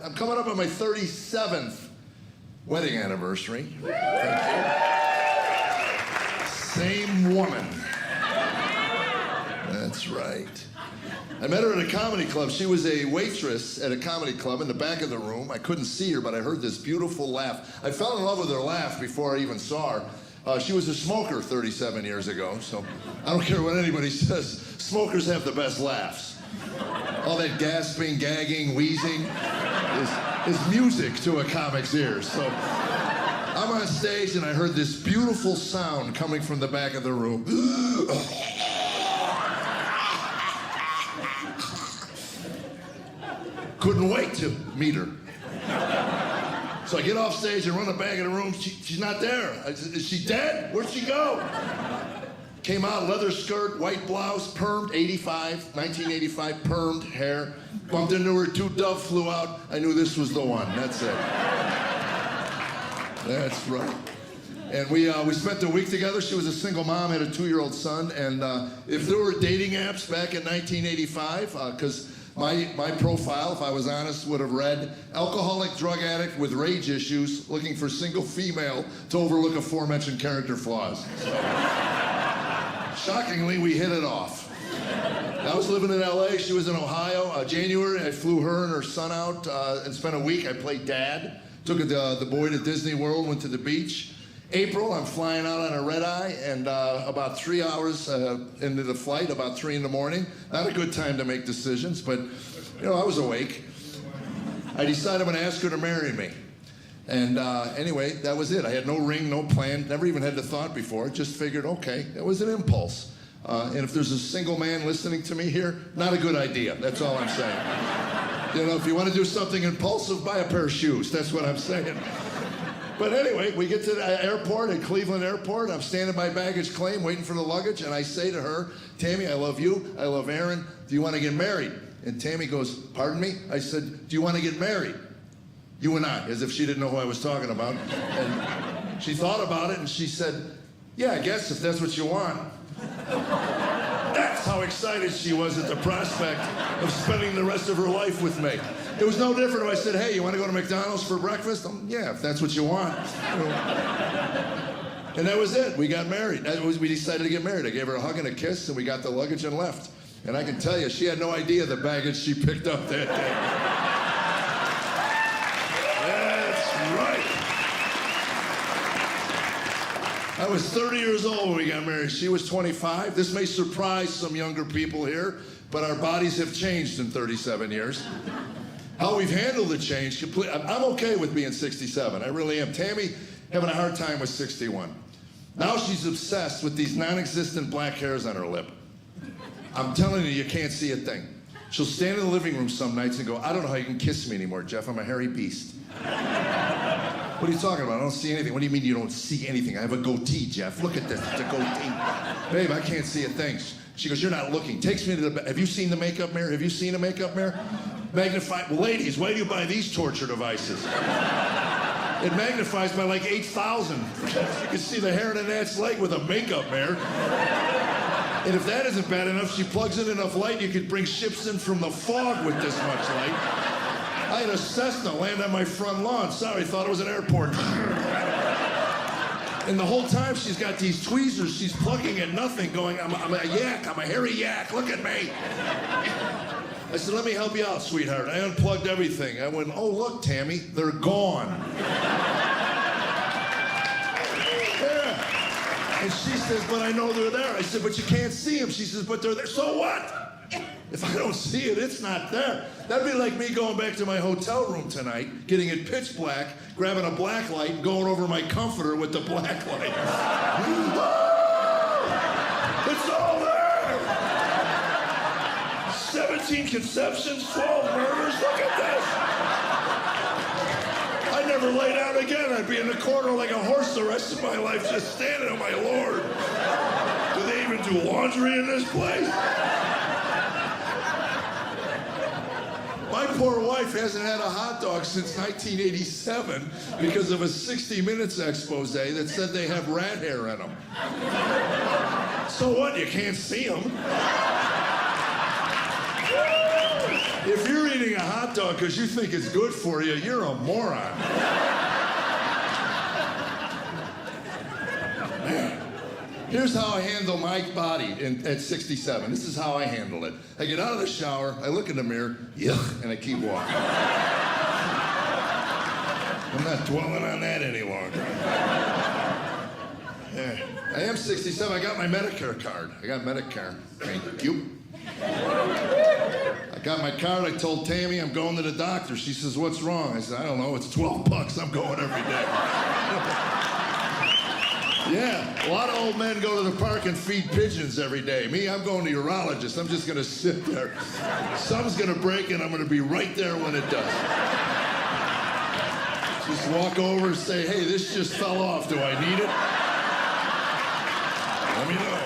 I'm coming up on my 37th wedding anniversary. Thank you. Same woman. That's right. I met her at a comedy club. She was a waitress at a comedy club in the back of the room. I couldn't see her, but I heard this beautiful laugh. I fell in love with her laugh before I even saw her. She was a smoker 37 years ago, so I don't care what anybody says. Smokers have the best laughs. All that gasping, gagging, wheezing is music to a comic's ears. So I'm on stage and I heard this beautiful sound coming from the back of the room. Couldn't wait to meet her. So I get off stage and run the back of the room. She's not there. Is she dead? Where'd she go? Came out, leather skirt, white blouse, permed, 1985, permed hair. Bumped into her, 2 doves flew out. I knew this was the one. That's it. That's right. And we spent a week together. She was a single mom, had a 2-year-old son. And if there were dating apps back in 1985, because my profile, if I was honest, would have read, alcoholic drug addict with rage issues looking for single female to overlook aforementioned character flaws. So, shockingly, we hit it off. I was living in LA, she was in Ohio. January, I flew her and her son out and spent a week. I played dad, took the boy to Disney World, went to the beach. April, I'm flying out on a red eye, and about 3 hours into the flight, about 3 in the morning. Not a good time to make decisions, but I was awake. I decided I'm gonna ask her to marry me. And anyway, that was it. I had no ring, no plan, never even had the thought before. Just figured, okay, it was an impulse. And if there's a single man listening to me here, not a good idea. That's all I'm saying. If you want to do something impulsive, buy a pair of shoes. That's what I'm saying. But anyway, we get to the airport at Cleveland Airport. I'm standing by baggage claim, waiting for the luggage, and I say to her, Tammy, I love you, I love Aaron, do you want to get married? And Tammy goes, pardon me? I said, do you want to get married? You and I, as if she didn't know who I was talking about. And she thought about it, and she said, yeah, I guess, if that's what you want. That's how excited she was at the prospect of spending the rest of her life with me. It was no different if I said, hey, you want to go to McDonald's for breakfast? Yeah, if that's what you want. And that was it. We got married. We decided to get married. I gave her a hug and a kiss, and we got the luggage and left. And I can tell you, she had no idea the baggage she picked up that day. That's right. I was 30 years old when we got married. She was 25. This may surprise some younger people here, but our bodies have changed in 37 years. How we've handled the change, I'm okay with being 67. I really am. Tammy having a hard time with 61. Now she's obsessed with these non-existent black hairs on her lip. I'm telling you can't see a thing. She'll stand in the living room some nights and go, I don't know how you can kiss me anymore, Jeff. I'm a hairy beast. What are you talking about? I don't see anything. What do you mean you don't see anything? I have a goatee, Jeff. Look at this. It's a goatee. Babe, I can't see a thing. She goes, you're not looking. Takes me to the, have you seen the makeup mirror? Have you seen a makeup mirror? Magnify, well, ladies, why do you buy these torture devices? It magnifies by like 8,000. You can see the hair in a gnat's leg with a makeup mirror. And if that isn't bad enough, she plugs in enough light you could bring ships in from the fog with this much light. I had a Cessna land on my front lawn. Sorry, thought it was an airport. And the whole time she's got these tweezers, she's plucking at nothing, going, I'm a yak, I'm a hairy yak, look at me. I said, let me help you out, sweetheart. I unplugged everything. I went, oh, look, Tammy, they're gone. Yeah. And she says, but I know they're there. I said, but you can't see them. She says, but they're there. So what? If I don't see it, it's not there. That'd be like me going back to my hotel room tonight, getting it pitch black, grabbing a black light, and going over my comforter with the black light. It's all there! 17 conceptions, 12 murders, look at this! I'd never lay down again. I'd be in the corner like a horse the rest of my life, just standing, oh my Lord. Do they even do laundry in this place? My poor wife hasn't had a hot dog since 1987 because of a 60 Minutes expose that said they have rat hair in them. So what? You can't see them. If you're eating a hot dog because you think it's good for you, you're a moron. Man. Here's how I handle my body at 67. This is how I handle it. I get out of the shower, I look in the mirror, yuck, and I keep walking. I'm not dwelling on that any longer. Yeah. I am 67. I got my Medicare card. I got Medicare. Thank you. I got my card. I told Tammy I'm going to the doctor. She says, what's wrong? I said, I don't know. It's $12. I'm going every day. Yeah, a lot of old men go to the park and feed pigeons every day. Me, I'm going to urologist. I'm just going to sit there. Something's going to break and I'm going to be right there when it does. Just walk over and say, hey, this just fell off. Do I need it? Let me know.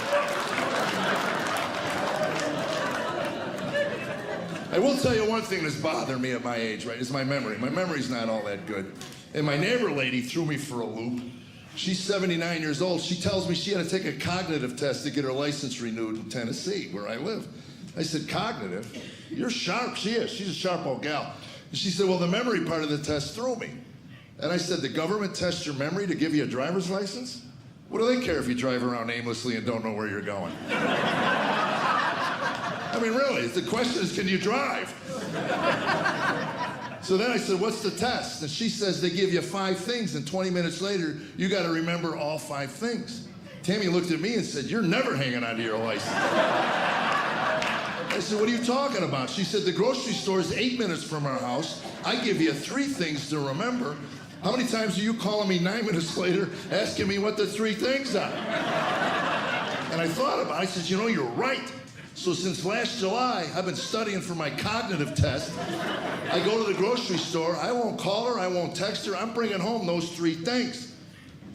I will tell you one thing that's bothering me at my age, right, is my memory. My memory's not all that good. And my neighbor lady threw me for a loop. She's 79 years old. She tells me she had to take a cognitive test to get her license renewed in Tennessee, where I live. I said, cognitive? You're sharp. She is. She's a sharp old gal. And she said, well, the memory part of the test threw me. And I said, the government tests your memory to give you a driver's license? What do they care if you drive around aimlessly and don't know where you're going? I mean, really, the question is, can you drive? So then I said, what's the test? And she says they give you 5 things, and 20 minutes later, you got to remember all 5 things. Tammy looked at me and said, you're never hanging on to your license. I said, what are you talking about? She said, the grocery store is 8 minutes from our house. I give you 3 things to remember. How many times are you calling me 9 minutes later asking me what the 3 things are? And I thought about it. I said, you know, you're right. So since last July, I've been studying for my cognitive test. I go to the grocery store. I won't call her. I won't text her. I'm bringing home those 3 things.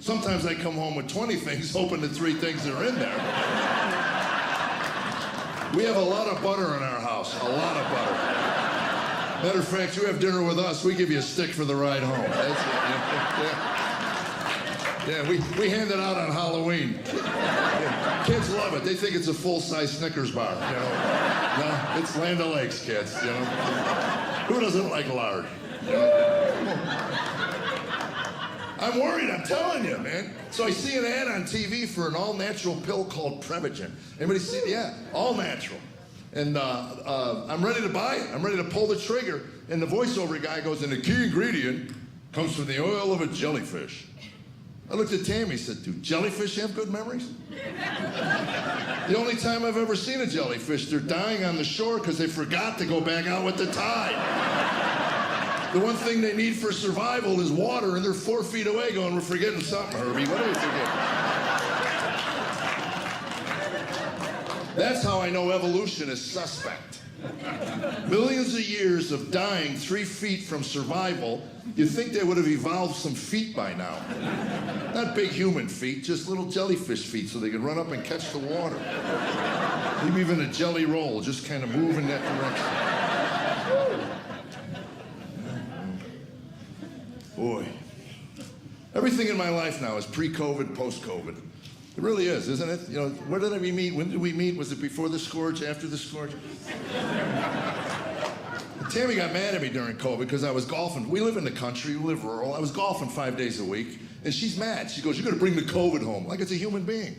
Sometimes I come home with 20 things, hoping the 3 things are in there. We have a lot of butter in our house, a lot of butter. Matter of fact, you have dinner with us, we give you a stick for the ride home. That's it. Yeah, we hand it out on Halloween. Yeah. Kids love it. They think it's a full-size Snickers bar, you know. No, it's Land O'Lakes, kids, you know. Who doesn't like lard? You know? I'm worried, I'm telling you, man. So I see an ad on TV for an all-natural pill called Prevagen. Anybody see it? Yeah, all natural. And I'm ready to buy it. I'm ready to pull the trigger. And the voiceover guy goes, and the key ingredient comes from the oil of a jellyfish. I looked at Tammy and said, do jellyfish have good memories? The only time I've ever seen a jellyfish, they're dying on the shore because they forgot to go back out with the tide. The one thing they need for survival is water, and they're 4 feet away going, we're forgetting something, Herbie. What are we forgetting? That's how I know evolution is suspect. Millions of years of dying 3 feet from survival, you'd think they would have evolved some feet by now. Not big human feet, just little jellyfish feet so they could run up and catch the water. Maybe even a jelly roll, just kind of move in that direction. Boy. Everything in my life now is pre-COVID, post-COVID. It really is, isn't it? You know, where did we meet? When did we meet? Was it before the scourge, after the scourge? Tammy got mad at me during COVID because I was golfing. We live in the country, we live rural. I was golfing 5 days a week, and she's mad. She goes, you're gonna bring the COVID home, like it's a human being.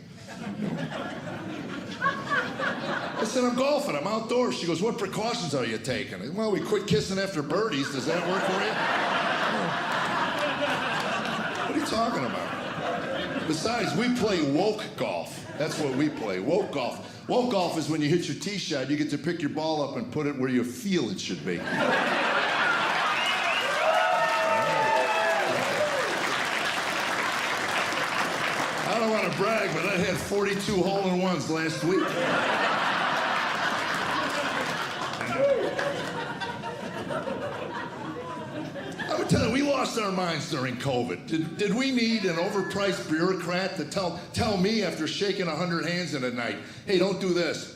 I said, I'm golfing, I'm outdoors. She goes, what precautions are you taking? Said, well, we quit kissing after birdies. Does that work for you? What are you talking about? Besides, we play woke golf. That's what we play, woke golf. Woke golf is when you hit your tee shot, you get to pick your ball up and put it where you feel it should be. I don't want to brag, but I had 42 hole-in-ones last week. I would tell you, we lost our minds during COVID. Did we need an overpriced bureaucrat to tell me after shaking 100 hands in a night, hey, don't do this?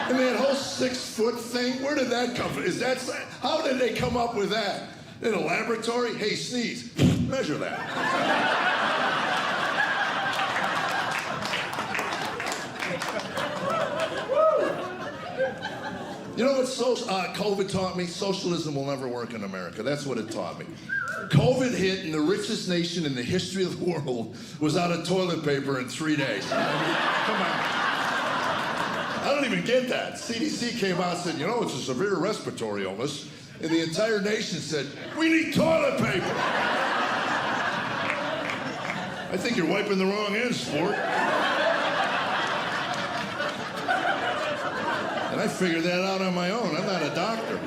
And that whole 6-foot thing, where did that come from? How did they come up with that? In a laboratory? Hey, sneeze. Measure that. You know what COVID taught me? Socialism will never work in America. That's what it taught me. COVID hit, and the richest nation in the history of the world was out of toilet paper in 3 days. I mean, come on. I don't even get that. CDC came out and said, you know, it's a severe respiratory illness. And the entire nation said, we need toilet paper. I think you're wiping the wrong end, sport. And I figured that out on my own. I'm not a doctor.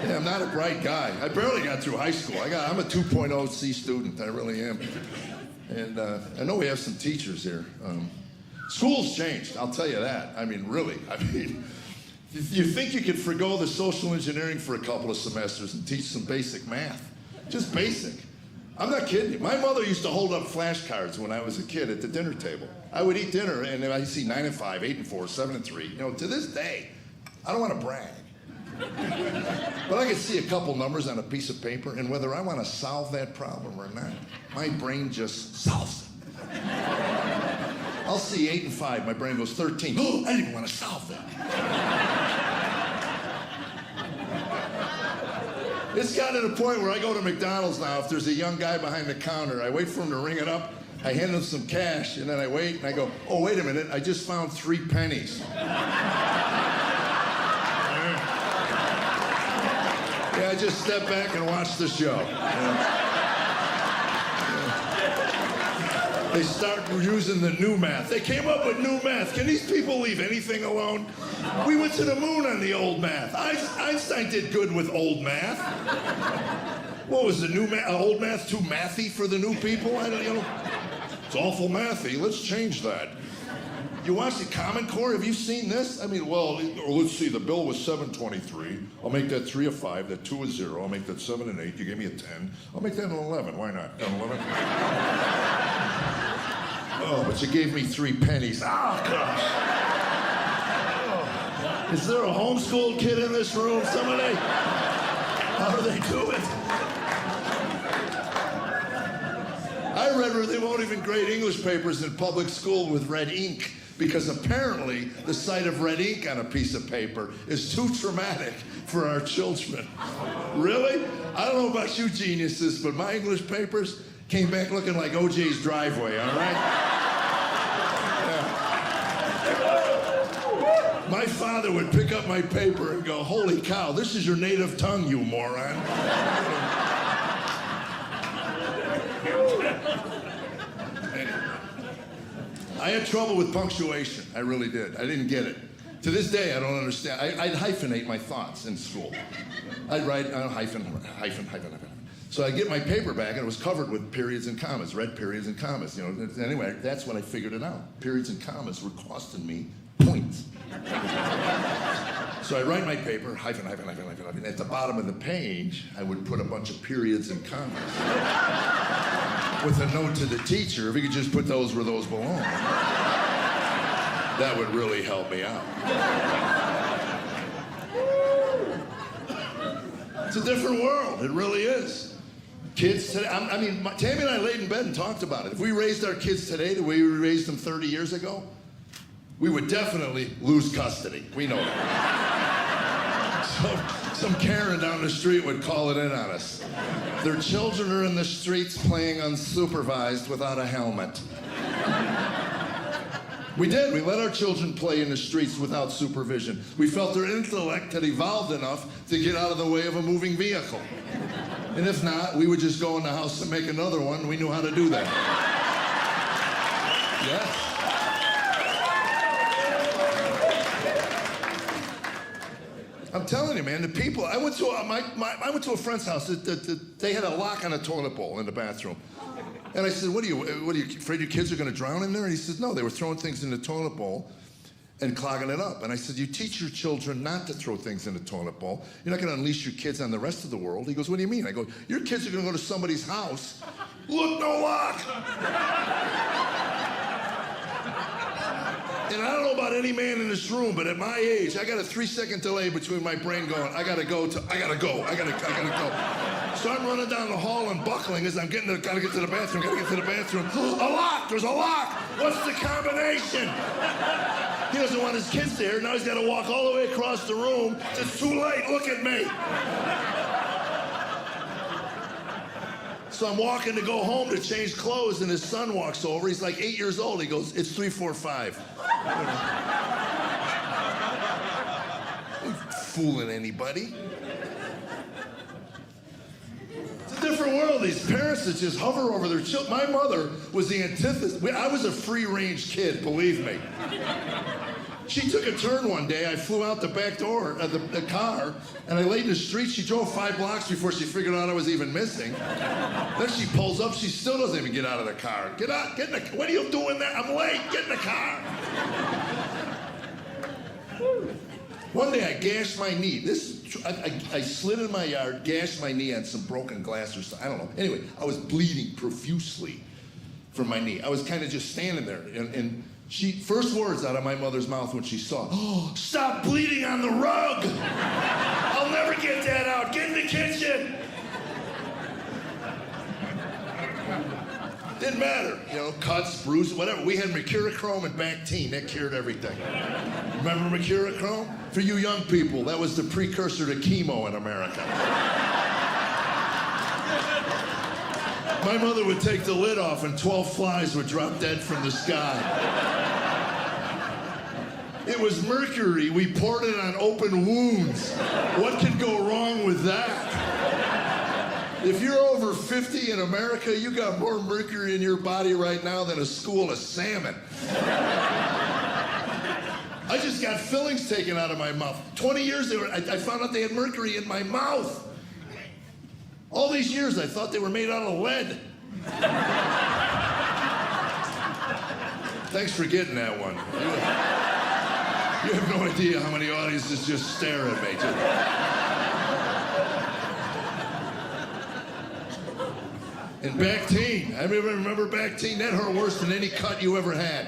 Yeah, I'm not a bright guy. I barely got through high school. I'm a 2.0 C student. I really am. And I know we have some teachers here. School's changed, I'll tell you that. I mean, really. I mean, you think you could forgo the social engineering for a couple of semesters and teach some basic math. Just basic. I'm not kidding you. My mother used to hold up flashcards when I was a kid at the dinner table. I would eat dinner and I'd see 9 and 5, 8 and 4, 7 and 3. You know, to this day, I don't want to brag. But I could see a couple numbers on a piece of paper, and whether I want to solve that problem or not, my brain just solves it. I'll see 8 and 5, my brain goes 13. Oh, I didn't even want to solve that. It's gotten to the point where I go to McDonald's now, if there's a young guy behind the counter, I wait for him to ring it up, I hand him some cash, and then I wait, and I go, oh, wait a minute, I just found 3 pennies. Yeah, I just step back and watch the show. They start using the new math. They came up with new math. Can these people leave anything alone? We went to the moon on the old math. Einstein did good with old math. What was the new math? Old math too mathy for the new people? I don't, you know, it's awful mathy. Let's change that. You watch the Common Core? Have you seen this? I mean, well, let's see. The bill was $7.23. I'll make that 3 a 5. That 2 a 0. I'll make that 7 and 8. You gave me a 10. I'll make that an 11. Why not? An 11? Oh, but you gave me 3 pennies. Oh, gosh. Oh. Is there a homeschooled kid in this room? Somebody? How do they do it? I read where they won't even grade English papers in public school with red ink, because apparently the sight of red ink on a piece of paper is too traumatic for our children. Really? I don't know about you geniuses, but my English papers came back looking like OJ's driveway, all right? Yeah. My father would pick up my paper and go, holy cow, this is your native tongue, you moron. I had trouble with punctuation. I really did. I didn't get it. To this day, I don't understand. I'd hyphenate my thoughts in school. I'd write hyphen. So I'd get my paper back, and it was covered with periods and commas, red periods and commas. You know. Anyway, that's when I figured it out. Periods and commas were costing me points. So I write my paper, hyphen. At the bottom of the page, I would put a bunch of periods and commas. With a note to the teacher, if he could just put those where those belong. That would really help me out. It's a different world, it really is. Kids today, Tammy and I laid in bed and talked about it. If we raised our kids today the way we raised them 30 years ago, we would definitely lose custody. We know that. Some Karen down the street would call it in on us. Their children are in the streets playing unsupervised without a helmet. We did. We let our children play in the streets without supervision. We felt their intellect had evolved enough to get out of the way of a moving vehicle. And if not, we would just go in the house and make another one. We knew how to do that. Yes. I'm telling you, man, the people. I went to a friend's house. They had a lock on a toilet bowl in the bathroom, and I said, "What are you afraid your kids are going to drown in there?" And he said, "No, they were throwing things in the toilet bowl and clogging it up." And I said, "You teach your children not to throw things in the toilet bowl. You're not going to unleash your kids on the rest of the world." He goes, "What do you mean?" I go, "Your kids are going to go to somebody's house. Look, no lock." And I don't know about any man in this room, but at my age, I got a 3-second delay between my brain going, I gotta go. So I'm running down the hall and buckling as I'm gotta get to the bathroom, A lock, there's a lock. What's the combination? He doesn't want his kids there. Now he's gotta walk all the way across the room. It's too late, look at me. So I'm walking to go home to change clothes, and his son walks over. He's like 8 years old. He goes, it's 345. Ain't fooling anybody. It's a different world. These parents that just hover over their children. My mother was the antithesis. I was a free-range kid, believe me. She took a turn one day. I flew out the back door of the car, and I laid in the street. She drove 5 blocks before she figured out I was even missing. Then she pulls up. She still doesn't even get out of the car. Get out. Get in the car. What are you doing there? I'm late. Get in the car. One day I gashed my knee. I slid in my yard, gashed my knee on some broken glass or something. I don't know. Anyway, I was bleeding profusely from my knee. I was kind of just standing there, and she, first words out of my mother's mouth when she saw, oh, stop bleeding on the rug. I'll never get that out. Get in the kitchen. Didn't matter, cuts, bruises, whatever. We had mercurochrome and Bactine. That cured everything. Remember mercurochrome? For you young people, that was the precursor to chemo in America. My mother would take the lid off and 12 flies would drop dead from the sky. It was mercury. We poured it on open wounds. What could go wrong with that? If you're over 50 in America, you got more mercury in your body right now than a school of salmon. I just got fillings taken out of my mouth. 20 years I found out they had mercury in my mouth. All these years I thought they were made out of lead. Thanks for getting that one. You have no idea how many audiences just stare at me. And Bactine, I remember Bactine, that hurt worse than any cut you ever had.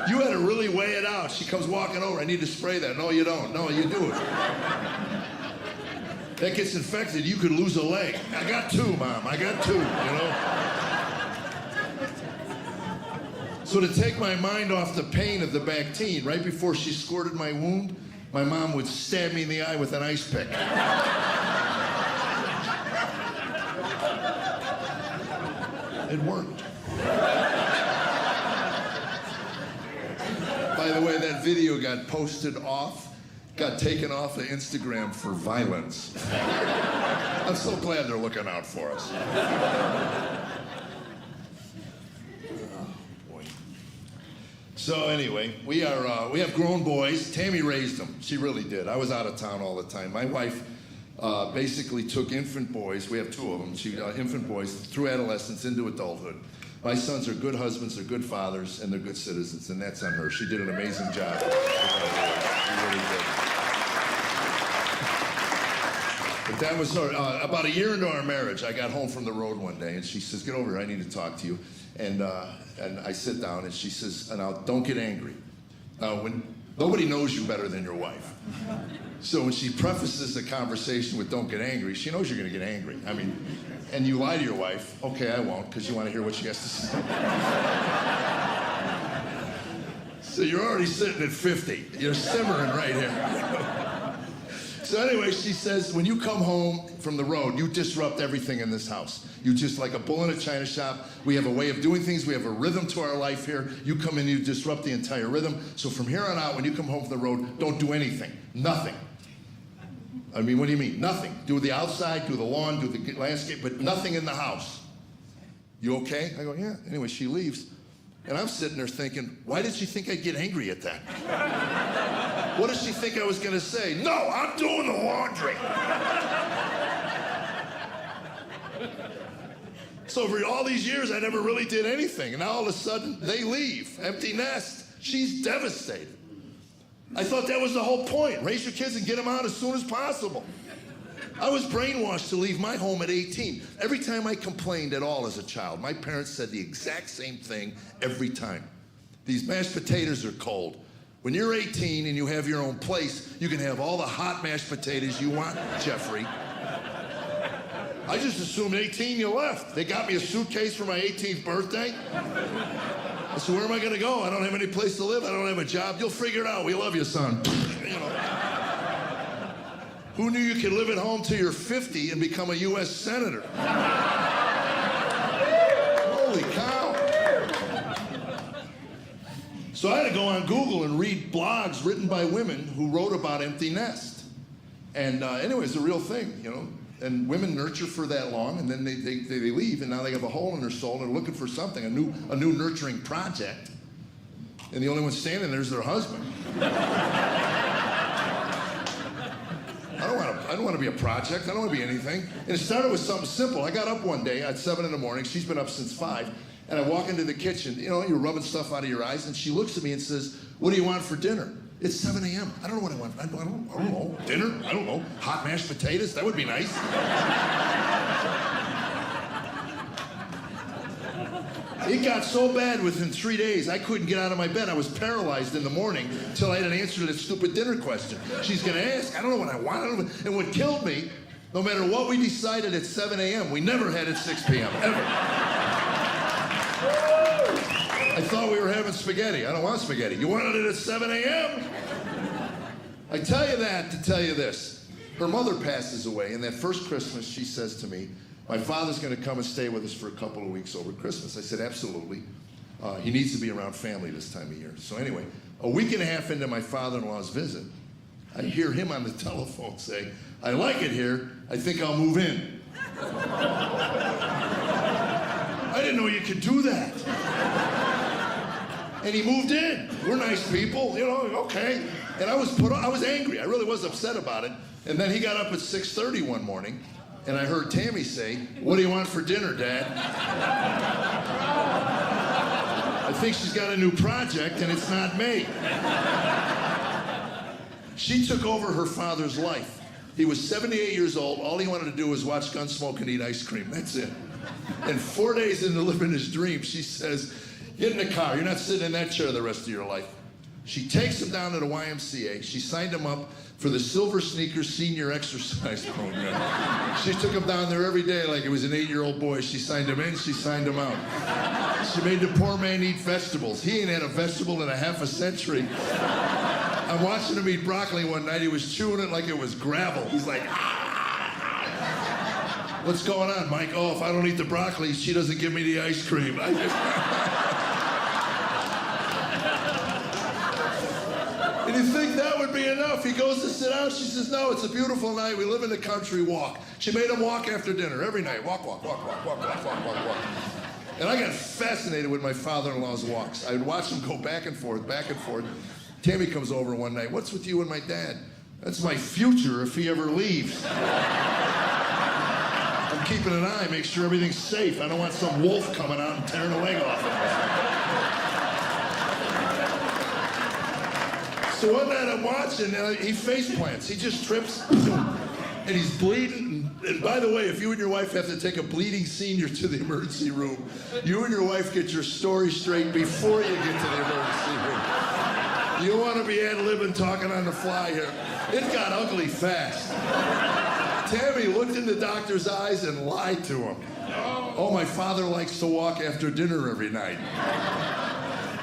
You had to really weigh it out. She comes walking over, I need to spray that. No, you don't. No, you do it. That gets infected, you could lose a leg. I got 2, Mom, I got 2, So to take my mind off the pain of the Bactine, right before she squirted my wound, my mom would stab me in the eye with an ice pick. It worked. By the way, that video got taken off of Instagram for violence. I'm so glad they're looking out for us. Oh, boy. So anyway, we have grown boys. Tammy raised them. She really did. I was out of town all the time. My wife basically took infant boys. We have 2 of them. She infant boys through adolescence into adulthood. My sons are good husbands, they're good fathers, and they're good citizens, and that's on her. She did an amazing job. She really did. But that was about a year into our marriage. I got home from the road one day, and she says, "Get over here. I need to talk to you." And I sit down, and she says, "Now don't get angry. When nobody knows you better than your wife." So when she prefaces the conversation with "Don't get angry," she knows you're going to get angry. I mean, and you lie to your wife. Okay, I won't, because you want to hear what she has to say. So you're already sitting at 50. You're simmering right here. So anyway, she says, when you come home from the road, you disrupt everything in this house. You just like a bull in a china shop. We have a way of doing things. We have a rhythm to our life here. You come in, you disrupt the entire rhythm. So from here on out, when you come home from the road, don't do anything. Nothing. I mean, what do you mean? Nothing. Do the outside, do the lawn, do the landscape, but nothing in the house. You okay? I go, yeah. Anyway, she leaves. And I'm sitting there thinking, why did she think I'd get angry at that? What did she think I was going to say? No, I'm doing the laundry. So for all these years, I never really did anything. And now all of a sudden, they leave. Empty nest. She's devastated. I thought that was the whole point. Raise your kids and get them out as soon as possible. I was brainwashed to leave my home at 18. Every time I complained at all as a child, my parents said the exact same thing every time. These mashed potatoes are cold. When you're 18 and you have your own place, you can have all the hot mashed potatoes you want, Jeffrey. I just assumed 18 you left. They got me a suitcase for my 18th birthday. I said, where am I going to go? I don't have any place to live. I don't have a job. You'll figure it out. We love you, son. You know. Who knew you could live at home till you're 50 and become a U.S. senator? Holy cow. So I had to go on Google and read blogs written by women who wrote about empty nest. And anyway, it's a real thing, you know. And women nurture for that long, and then they leave, and now they have a hole in their soul, and they're looking for something, a new nurturing project. And the only one standing there is their husband. I don't want to be a project. I don't want to be anything. And it started with something simple. I got up one day at 7 in the morning. She's been up since 5. And I walk into the kitchen. You know, you're rubbing stuff out of your eyes. And she looks at me and says, what do you want for dinner? It's 7 a.m. I don't know what I want. I don't know. Dinner? I don't know. Hot mashed potatoes? That would be nice. It got so bad within 3 days, I couldn't get out of my bed. I was paralyzed in the morning until I had an answer to that stupid dinner question. She's going to ask. I don't know what I want. And what killed me, no matter what we decided at 7 a.m., we never had at 6 p.m., ever. I thought we were having spaghetti. I don't want spaghetti. You wanted it at 7 a.m.? I tell you that to tell you this. Her mother passes away, and that first Christmas, she says to me, my father's going to come and stay with us for a couple of weeks over Christmas. I said, absolutely. He needs to be around family this time of year. So anyway, a week and a half into my father-in-law's visit, I hear him on the telephone say, I like it here. I think I'll move in. I didn't know you could do that. And he moved in. We're nice people, you know, okay. And I was angry. I really was upset about it. And then he got up at 6:30 one morning, and I heard Tammy say, what do you want for dinner, Dad? I think she's got a new project, and it's not me. She took over her father's life. He was 78 years old. All he wanted to do was watch Gunsmoke and eat ice cream. That's it. And 4 days into living his dream, she says, get in the car. You're not sitting in that chair the rest of your life. She takes him down to the YMCA. She signed him up for the Silver Sneakers Senior Exercise Program. She took him down there every day like it was an 8-year-old boy. She signed him in, she signed him out. She made the poor man eat vegetables. He ain't had a vegetable in a half a century. I'm watching him eat broccoli one night. He was chewing it like it was gravel. He's like, ah! What's going on, Mike? Oh, if I don't eat the broccoli, she doesn't give me the ice cream. And you think that would be enough? He goes to sit down. She says, no, it's a beautiful night. We live in the country. Walk. She made him walk after dinner every night. Walk. And I got fascinated with my father-in-law's walks. I would watch him go back and forth. Tammy comes over one night. What's with you and my dad? That's my future if he ever leaves. I'm keeping an eye, make sure everything's safe. I don't want some wolf coming out and tearing a leg off of us. So one night I'm watching, and he face plants. He just trips, and he's bleeding. And by the way, if you and your wife have to take a bleeding senior to the emergency room, you and your wife get your story straight before you get to the emergency room. You don't want to be ad-libbing, talking on the fly here. It got ugly fast. Tammy looked in the doctor's eyes and lied to him. Oh, my father likes to walk after dinner every night.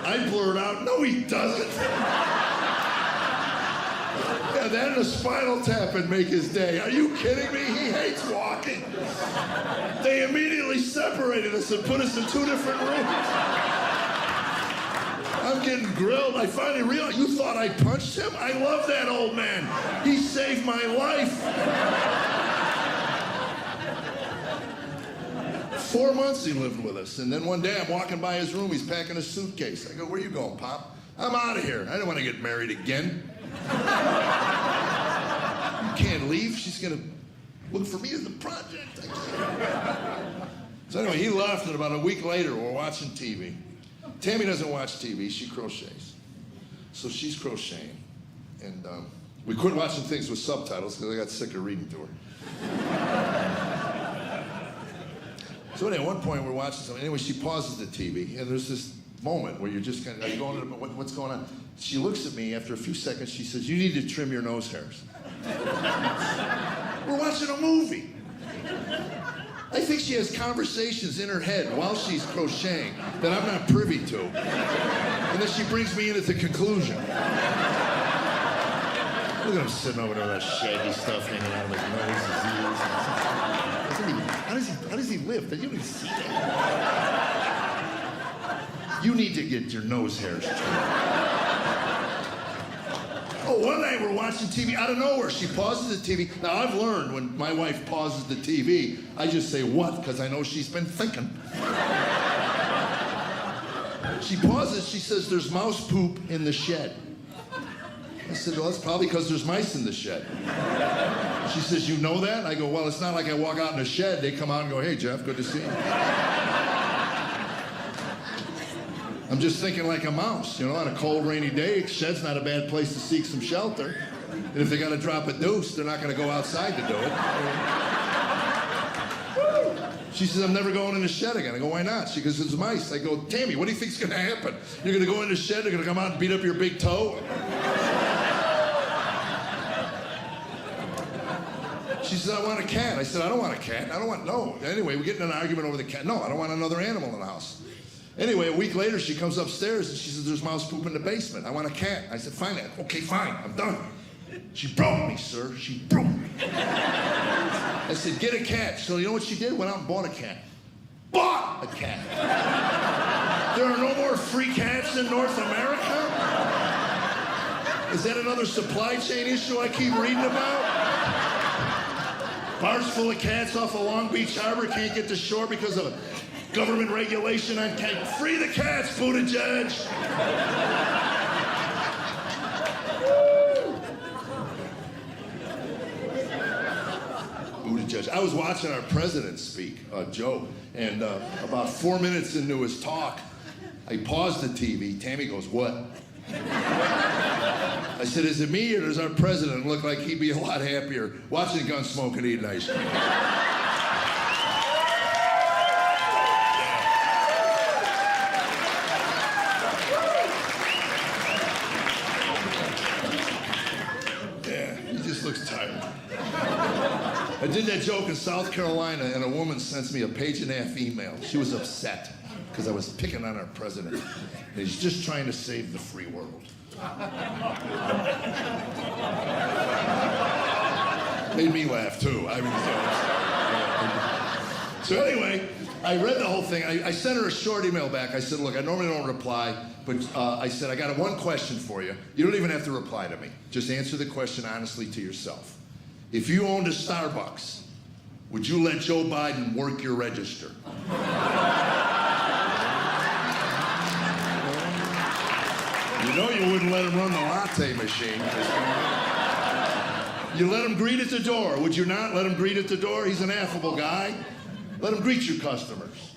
I blurred out, no, he doesn't. Yeah, that and a spinal tap would make his day. Are you kidding me? He hates walking. They immediately separated us and put us in 2 different rooms. I'm getting grilled. I finally realized, you thought I punched him? I love that old man. He saved my life. 4 months he lived with us. And then one day I'm walking by his room. He's packing a suitcase. I go, where you going, Pop? I'm out of here. I don't want to get married again. You can't leave. She's going to look for me as a project. So anyway, he left, and about a week later, we're watching TV. Tammy doesn't watch TV. She crochets. So she's crocheting. And we quit watching things with subtitles because I got sick of reading to her. So anyway, at one point, we're watching something. Anyway, she pauses the TV, and there's this moment where you're just kind of, are you going to, what's going on? She looks at me. After a few seconds, she says, you need to trim your nose hairs. We're watching a movie. I think she has conversations in her head while she's crocheting that I'm not privy to. And then she brings me in at the conclusion. Look at him sitting over there with that shaggy stuff hanging out of his nose, his ears. How does he live? You don't even see that. You need to get your nose hairs trimmed. Oh, one night we're watching TV, out of nowhere, she pauses the TV. Now, I've learned when my wife pauses the TV, I just say, what? Because I know she's been thinking. She pauses, she says, there's mouse poop in the shed. I said, well, that's probably because there's mice in the shed. She says, you know that? I go, well, it's not like I walk out in a shed, they come out and go, hey, Jeff, good to see you. I'm just thinking like a mouse, you know, on a cold, rainy day, shed's not a bad place to seek some shelter. And if they got to drop a deuce, they're not going to go outside to do it. She says, I'm never going in the shed again. I go, why not? She goes, it's mice. I go, Tammy, what do you think's going to happen? You're going to go in the shed, they're going to come out and beat up your big toe? She said, I want a cat. I said, I don't want a cat. No. Anyway, we get in an argument over the cat. No, I don't want another animal in the house. Anyway, a week later, she comes upstairs and she says, there's mouse poop in the basement. I want a cat. I said, fine. Okay, fine. I'm done. She broke me, sir. She broke me. I said, get a cat. So you know what she did? Went out and bought a cat. Bought a cat. There are no more free cats in North America? Is that another supply chain issue I keep reading about? Bars full of cats off of Long Beach Harbor can't get to shore because of government regulation on cats. Free the cats, Buttigieg! Buttigieg. I was watching our president speak, Joe, and about 4 minutes into his talk, I paused the TV. Tammy goes, what? I said, is it me or does our president look like he'd be a lot happier watching Gunsmoke and eating ice cream? Looks tired. I did that joke in South Carolina, and a woman sends me a page-and-a-half email. She was upset because I was picking on our president. And he's just trying to save the free world. Made me laugh too. So anyway, I read the whole thing. I sent her a short email back. I said, look, I normally don't reply, but I said, I got one question for you. You don't even have to reply to me. Just answer the question honestly to yourself. If you owned a Starbucks, would you let Joe Biden work your register? You know you wouldn't let him run the latte machine. You let him greet at the door. Would you not let him greet at the door? He's an affable guy. Let him greet your customers.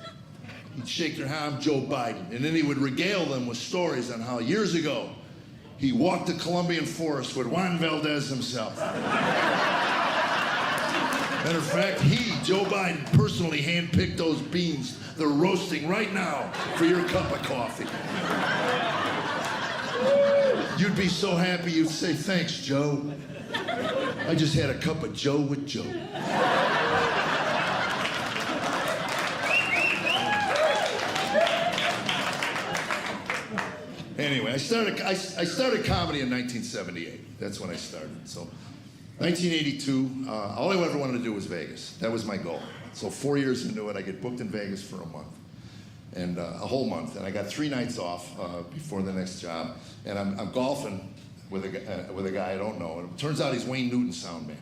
He'd shake their hand, I'm Joe Biden. And then he would regale them with stories on how years ago he walked the Colombian forest with Juan Valdez himself. Matter of fact, Joe Biden, personally handpicked those beans. They're roasting right now for your cup of coffee. You'd be so happy you'd say, thanks, Joe. I just had a cup of Joe with Joe. Anyway, I started comedy in 1978. That's when I started. So, 1982, all I ever wanted to do was Vegas. That was my goal. So 4 years into it, I get booked in Vegas for a month, and a whole month, and I got 3 nights off before the next job, and I'm golfing with a guy I don't know, and it turns out he's Wayne Newton's sound man.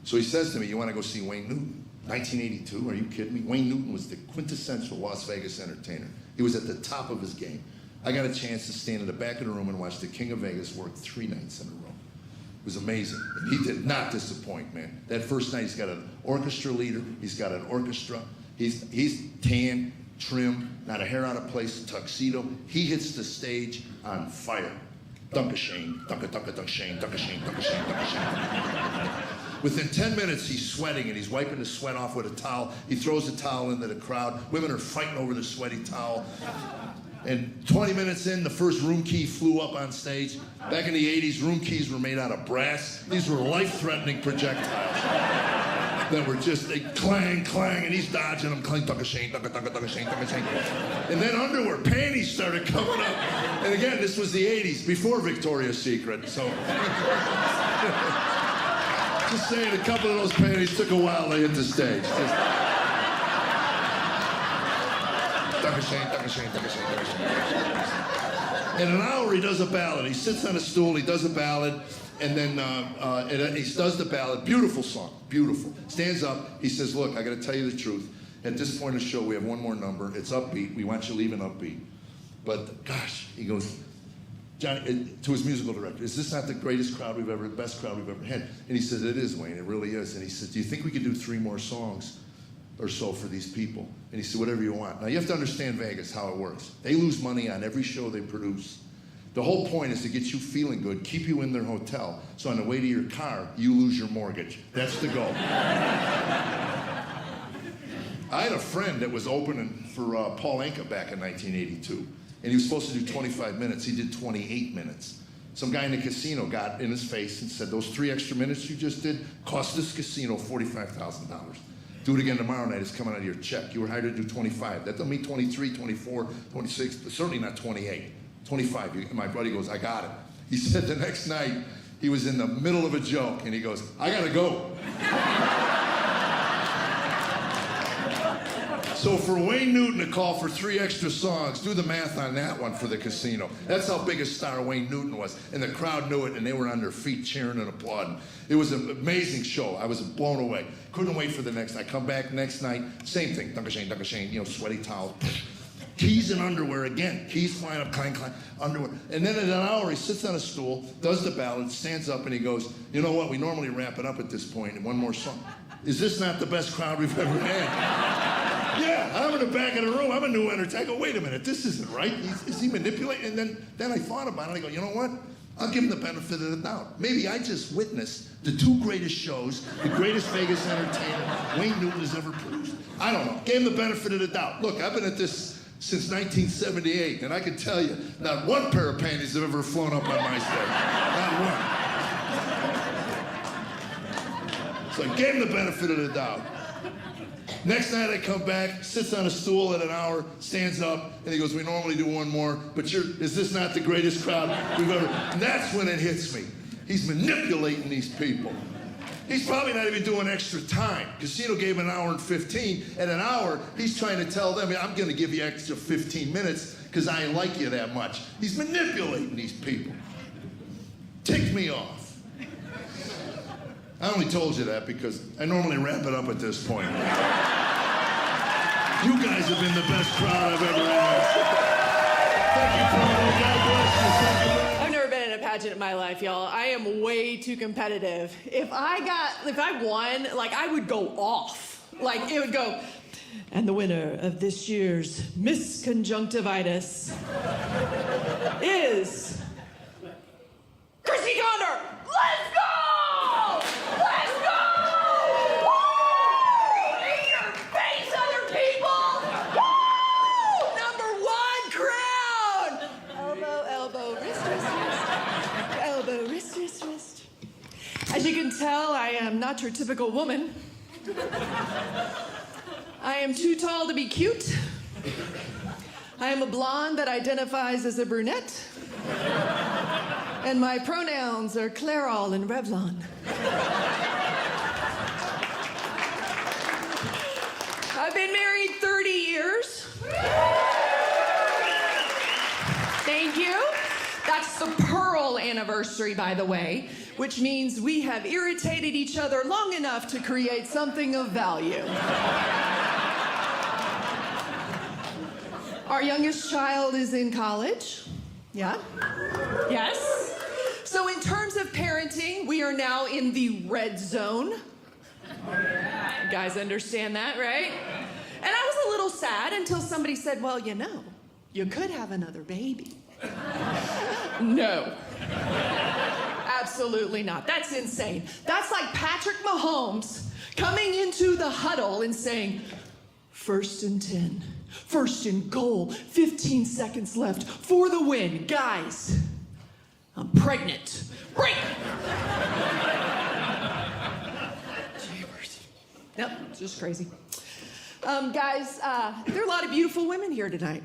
So he says to me, you want to go see Wayne Newton? 1982, are you kidding me? Wayne Newton was the quintessential Las Vegas entertainer. He was at the top of his game. I got a chance to stand in the back of the room and watch the King of Vegas work 3 nights in a row. It was amazing. And he did not disappoint, man. That first night, he's got an orchestra leader. He's got an orchestra. He's tan, trim, not a hair out of place, tuxedo. He hits the stage on fire. Dunk-a-shane, dunk-a-dunk-a-dunk-shane, dunk-a-shane, dunk-a-shane, dunk-a-shane. Within 10 minutes, he's sweating, and he's wiping the sweat off with a towel. He throws the towel into the crowd. Women are fighting over the sweaty towel. And 20 minutes in, the first room key flew up on stage. Back in the 80s, room keys were made out of brass. These were life-threatening projectiles. that were just, they clang, clang, and he's dodging them, clang, tuck-a-shane, tuck-a-tuck-a-tuck-a-shane, tuck-a-shane. And then underwear, panties started coming up. And again, this was the 80s, before Victoria's Secret, so. Just saying, a couple of those panties took a while to hit the stage. Just... tuck-a-shane, tuck-a-shane, tuck-a-shane, tuck-a-shane. In an hour, he does a ballad. He sits on a stool, he does a ballad, and then he does the ballad. Beautiful song, beautiful. Stands up, he says, look, I gotta tell you the truth. At this point in the show, we have one more number. It's upbeat. We want you to leave an upbeat. But gosh, he goes, Johnny, to his musical director, is this not the greatest crowd we've ever, the best crowd we've ever had? And he says, it is, Wayne, it really is. And he says, do you think we could do 3 more songs or so for these people? And he said, whatever you want. Now you have to understand Vegas, how it works. They lose money on every show they produce. The whole point is to get you feeling good, keep you in their hotel, so on the way to your car, you lose your mortgage. That's the goal. I had a friend that was opening for Paul Anka back in 1982, and he was supposed to do 25 minutes. He did 28 minutes. Some guy in the casino got in his face and said, those 3 extra minutes you just did cost this casino $45,000. Do it again tomorrow night, it's coming out of your check. You were hired to do 25. That doesn't mean 23, 24, 26, but certainly not 28. 25, and my buddy goes, I got it. He said the next night, he was in the middle of a joke, and he goes, I gotta go. So for Wayne Newton to call for 3 extra songs, do the math on that one for the casino. That's how big a star Wayne Newton was. And the crowd knew it, and they were on their feet cheering and applauding. It was an amazing show. I was blown away. Couldn't wait for the next night. Come back next night, same thing. Duck-a-shane, you know, sweaty towels. Keys and underwear again. Keys flying up, clang, clang, underwear. And then in an hour, he sits on a stool, does the ballad, stands up, and he goes, you know what, we normally wrap it up at this point in one more song. Is this not the best crowd we've ever had? Yeah, I'm in the back of the room. I'm a new entertainer. I go, wait a minute, this isn't right. Is he manipulating? And then I thought about it. I go, you know what? I'll give him the benefit of the doubt. Maybe I just witnessed the 2 greatest shows, the greatest Vegas entertainer Wayne Newton has ever produced. I don't know. Gave him the benefit of the doubt. Look, I've been at this since 1978, and I can tell you, not 1 pair of panties have ever flown up on my stage. Not 1. So I gave him the benefit of the doubt. Next night I come back, sits on a stool at an hour, stands up, and he goes, we normally do 1 more, but is this not the greatest crowd we've ever... And that's when it hits me. He's manipulating these people. He's probably not even doing extra time. Casino gave him 1 hour and 15. At an hour, he's trying to tell them, I'm going to give you extra 15 minutes because I like you that much. He's manipulating these people. Ticked me off. I only told you that because I normally wrap it up at this point. You guys have been the best crowd I've ever had. Thank you, Branyan. God bless you. Thank you. I've never been in a pageant in my life, y'all. I am way too competitive. If I won, like, I would go off. Like, it would go, and the winner of this year's Miss Conjunctivitis is Christy Conder. Let's go! Let's go! Woo! In your face, other people! Woo! Number 1 crown! Elbow, elbow, wrist, wrist, wrist. Elbow, wrist, wrist, wrist. As you can tell, I am not your typical woman. I am too tall to be cute. I am a blonde that identifies as a brunette. And my pronouns are Clairol and Revlon. I've been married 30 years. Thank you. That's the Pearl anniversary, by the way, which means we have irritated each other long enough to create something of value. Our youngest child is in college. Yeah? Yes? So in terms of parenting, we are now in the red zone. You guys understand that, right? And I was a little sad until somebody said, well, you know, you could have another baby. No. Absolutely not. That's insane. That's like Patrick Mahomes coming into the huddle and saying, 1st and 10. 1st and goal. 15 seconds left for the win. Guys, I'm pregnant. Break! Jeepers. It's just crazy. Guys, there are a lot of beautiful women here tonight.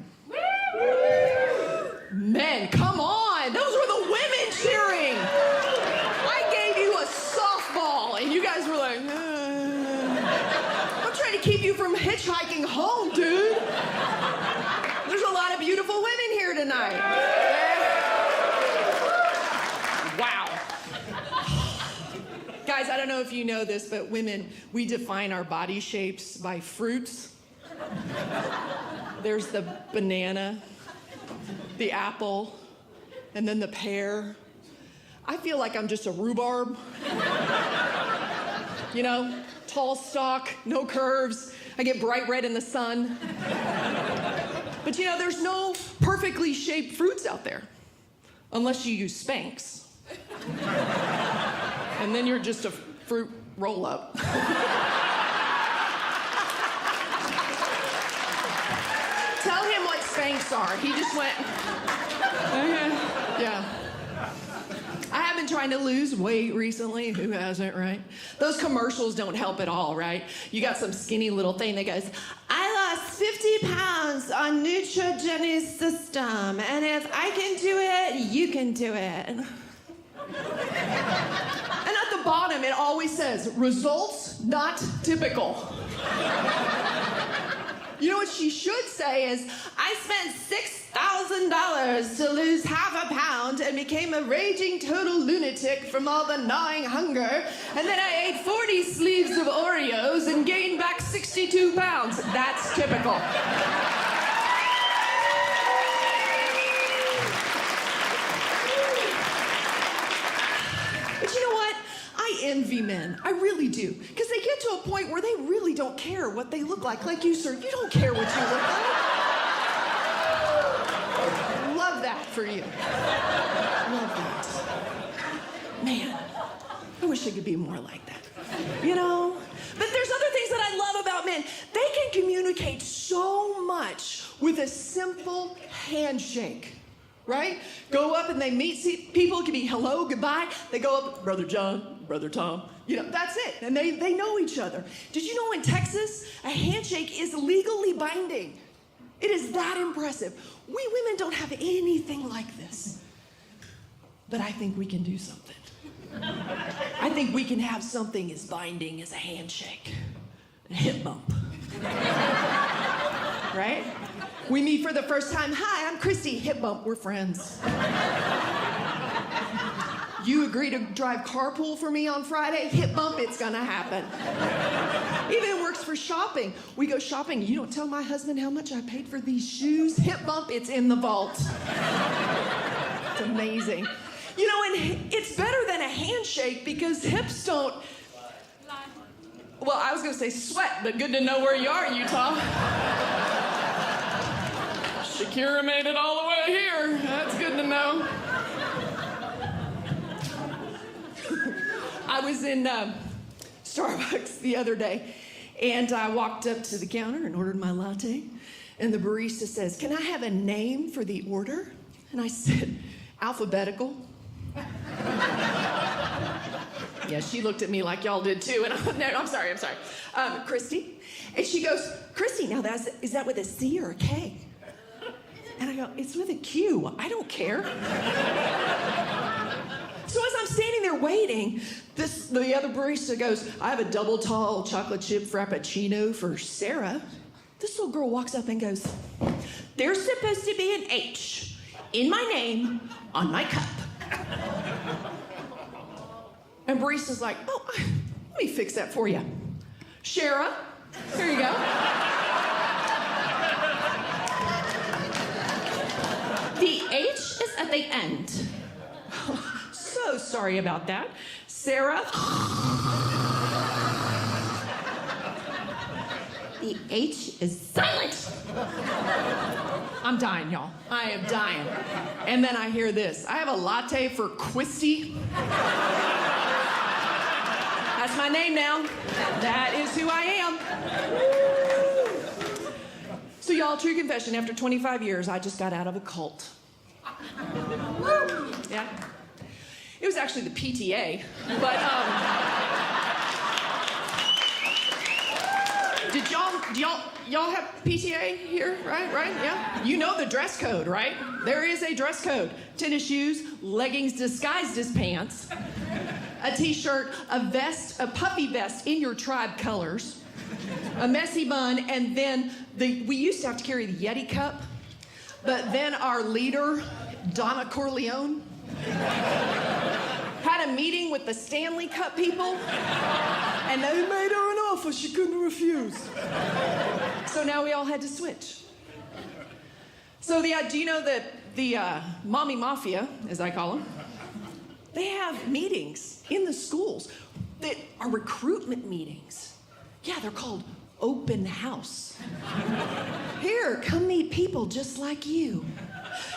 Men, come on. Those were the women cheering. I gave you a softball, and you guys were like, I'm trying to keep you from hitchhiking home, dude. There's a lot of beautiful women here tonight. Wow. Guys, I don't know if you know this, but women, we define our body shapes by fruits. There's the banana, the apple, and then the pear. I feel like I'm just a rhubarb. You know, tall stalk, no curves. I get bright red in the sun. But you know, there's no perfectly shaped fruits out there, unless you use Spanx. And then you're just a fruit roll-up. Tell him what Spanx are. He just went, okay, yeah. I have been trying to lose weight recently. Who hasn't, right? Those commercials don't help at all, right? You got some skinny little thing that goes, I lost 50 pounds on Neutrogeny's system, and if I can do it, you can do it. And at the bottom, it always says, results not typical. You know what she should say is, I spent $6,000 to lose half a pound and became a raging total lunatic from all the gnawing hunger, and then I ate 40 sleeves of Oreos and gained back 62 pounds. That's typical. But you know what? I envy men. I really do. Because they get to a point where they really don't care what they look like. Like you, sir. You don't care what you look like. Love that for you. Love that. Man, I wish I could be more like that. You know? But there's other things that I love about men. They can communicate so much with a simple handshake. Right? Go up and they meet people. It can be hello, goodbye. They go up, Brother John, Brother Tom. You know, that's it. And they know each other. Did you know in Texas, a handshake is legally binding? It is that impressive. We women don't have anything like this. But I think we can do something. I think we can have something as binding as a handshake. A hip bump. Right? We meet for the first time. Hi, I'm Christy. Hip bump. We're friends. You agree to drive carpool for me on Friday? Hip bump. It's gonna happen. Even works for shopping. We go shopping. You don't tell my husband how much I paid for these shoes. Hip bump. It's in the vault. It's amazing. You know, and it's better than a handshake because hips don't. Well, I was gonna say sweat, but good to know where you are, Utah. Shakira made it all the way here. That's good to know. I was in Starbucks the other day, and I walked up to the counter and ordered my latte, and the barista says, "Can I have a name for the order?" And I said, "Alphabetical." Yeah, she looked at me like y'all did too, and I'm sorry. Christy. And she goes, "Christy, now is that with a C or a K?" And I go, "It's with a Q. I don't care." So as I'm standing there waiting, the other barista goes, "I have a double tall chocolate chip frappuccino for Sarah." This little girl walks up and goes, "There's supposed to be an H in my name on my cup." And barista's like, "Oh, let me fix that for you. Shara, here you go." The H is at the end. So sorry about that. Sarah. The H is silent. I'm dying, y'all. I am dying. And then I hear this. "I have a latte for Christy." That's my name now. That is who I am. So y'all, true confession, after 25 years, I just got out of a cult. Yeah. It was actually the PTA, but Y'all have PTA here, right? Yeah. You know the dress code, right? There is a dress code. Tennis shoes, leggings disguised as pants, a t-shirt, a vest, a puffy vest in your tribe colors, a messy bun, and then we used to have to carry the Yeti cup, but then our leader, Donna Corleone, had a meeting with the Stanley Cup people, and they made her an offer she couldn't refuse. So now we all had to switch. So do you know that the mommy mafia, as I call them, they have meetings in the schools that are recruitment meetings. Yeah, they're called open house. Here, come meet people just like you.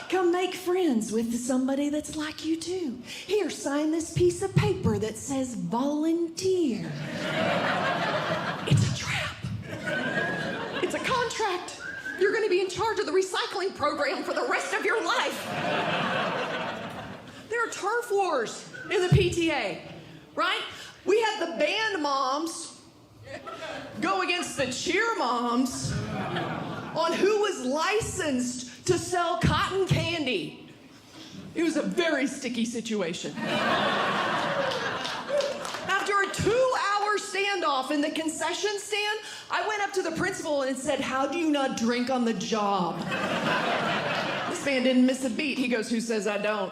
Come make friends with somebody that's like you too. Here, sign this piece of paper that says volunteer. It's a trap. It's a contract. You're going to be in charge of the recycling program for the rest of your life. There are turf wars in the PTA, right? We had the band moms go against the cheer moms on who was licensed to sell cotton candy. It was a very sticky situation. After a 2-hour standoff in the concession stand, I went up to the principal and said, "How do you not drink on the job?" This man didn't miss a beat. He goes, "Who says I don't?"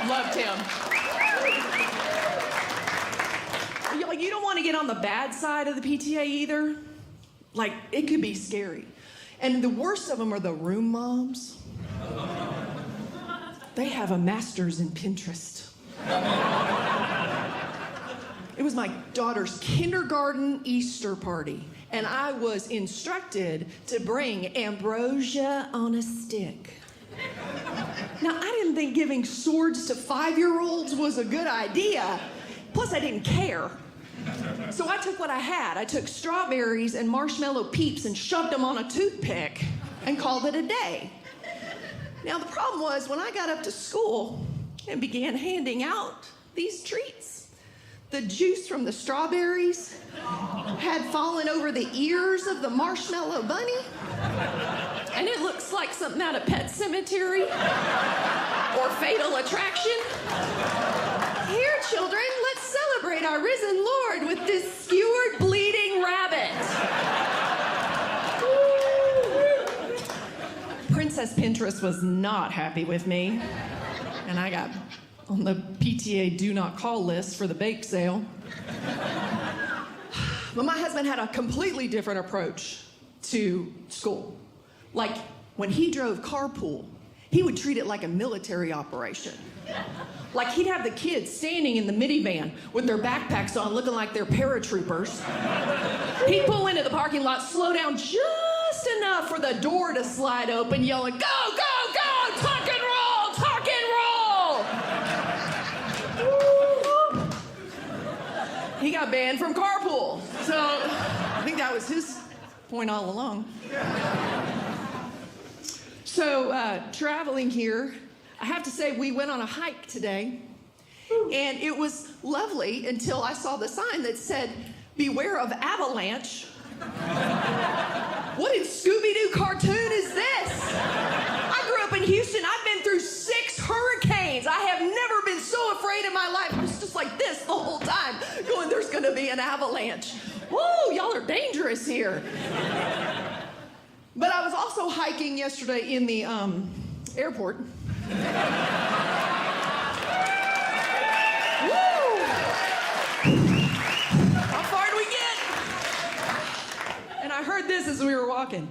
Loved him. You don't want to get on the bad side of the PTA either. Like, it could be scary. And the worst of them are the room moms. They have a master's in Pinterest. It was my daughter's kindergarten Easter party, and I was instructed to bring ambrosia on a stick. Now, I didn't think giving swords to 5-year-olds was a good idea. Plus, I didn't care. So I took what I had. I took strawberries and marshmallow peeps and shoved them on a toothpick and called it a day. Now, the problem was when I got up to school and began handing out these treats, the juice from the strawberries had fallen over the ears of the marshmallow bunny, and it looks like something out of Pet Cemetery or Fatal Attraction. Here, children, let's celebrate our risen Lord with this skewered, bleeding rabbit. Princess Pinterest was not happy with me, and I got on the PTA do not call list for the bake sale. But my husband had a completely different approach to school. Like, when he drove carpool, he would treat it like a military operation. Like, he'd have the kids standing in the minivan with their backpacks on, looking like they're paratroopers. He'd pull into the parking lot, slow down just enough for the door to slide open, yelling, "Go, go, go! Tuck and roll! Tuck and roll!" He got banned from carpool. So I think that was his point all along. So traveling here, I have to say we went on a hike today, and it was lovely until I saw the sign that said, "Beware of avalanche." What in Scooby-Doo cartoon is this? I grew up in Houston. I've been through 6 hurricanes. I have never been so afraid in my life. I was just like this the whole time, going, there's gonna be an avalanche. Whoa, y'all are dangerous here. But I was also hiking yesterday in the airport. Woo! How far did we get? And I heard this as we were walking.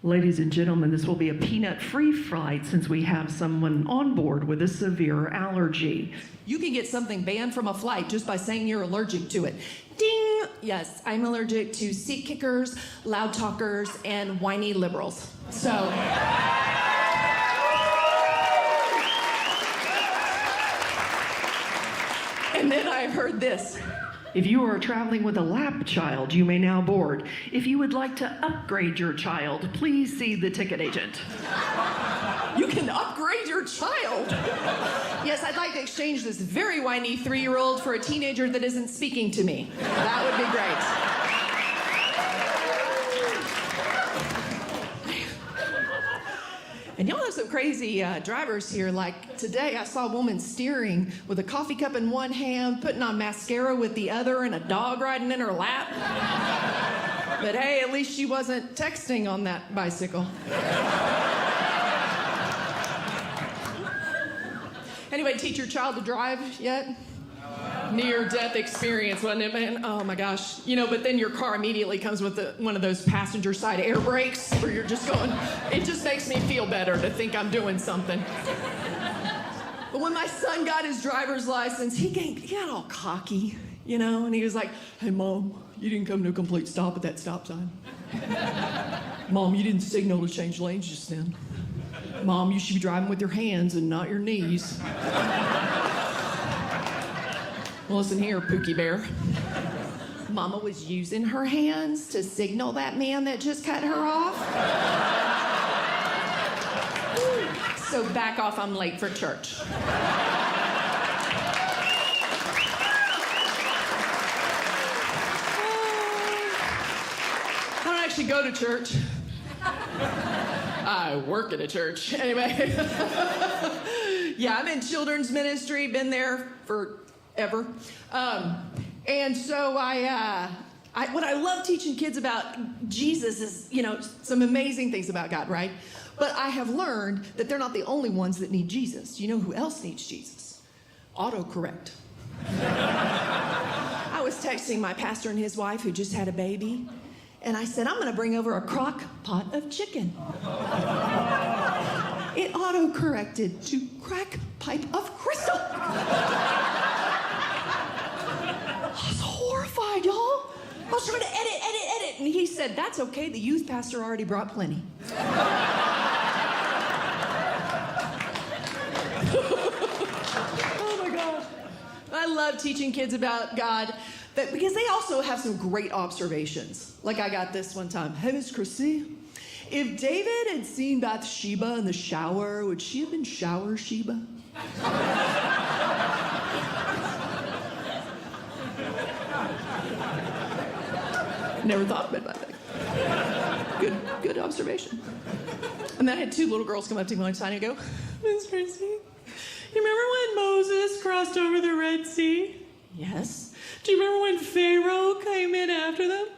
Ladies and gentlemen, this will be a peanut-free flight since we have someone on board with a severe allergy. You can get something banned from a flight just by saying you're allergic to it. Ding! Yes, I'm allergic to seat kickers, loud talkers, and whiny liberals. So... And then I heard this. If you are traveling with a lap child, you may now board. If you would like to upgrade your child, please see the ticket agent. You can upgrade your child? Yes, I'd like to exchange this very whiny 3-year-old for a teenager that isn't speaking to me. That would be great. some crazy drivers here. Like today, I saw a woman steering with a coffee cup in one hand, putting on mascara with the other, and a dog riding in her lap. But hey, at least she wasn't texting on that bicycle. Anybody teach your child to drive yet? Near-death experience, wasn't it, man? Oh my gosh. You know, but then your car immediately comes with one of those passenger side air brakes where you're just going, it just makes me feel better to think I'm doing something. But when my son got his driver's license, he got all cocky, you know, and he was like, hey, Mom, you didn't come to a complete stop at that stop sign. Mom, you didn't signal to change lanes just then. Mom, you should be driving with your hands and not your knees. Well, listen here, Pookie Bear. Mama was using her hands to signal that man that just cut her off. So back off, I'm late for church. I don't actually go to church. I work at a church. Anyway. Yeah, I'm in children's ministry, been there forever. And so what I love teaching kids about Jesus is, you know, some amazing things about God, right? But I have learned that they're not the only ones that need Jesus. You know who else needs Jesus? Autocorrect. I was texting my pastor and his wife who just had a baby, and I said, I'm going to bring over a crock pot of chicken. It auto-corrected to crack pipe of crystal. I was horrified, y'all. I was trying to edit. And he said, that's okay. The youth pastor already brought plenty. Oh, my gosh. I love teaching kids about God because they also have some great observations. Like I got this one time. Hey, Miss Christy, if David had seen Bathsheba in the shower, would she have been shower Sheba? Never thought of it like that. Good observation. And then I had two little girls come up to me one time and go, Miss Christy, you remember when Moses crossed over the Red Sea? Yes. Do you remember when Pharaoh came in after them?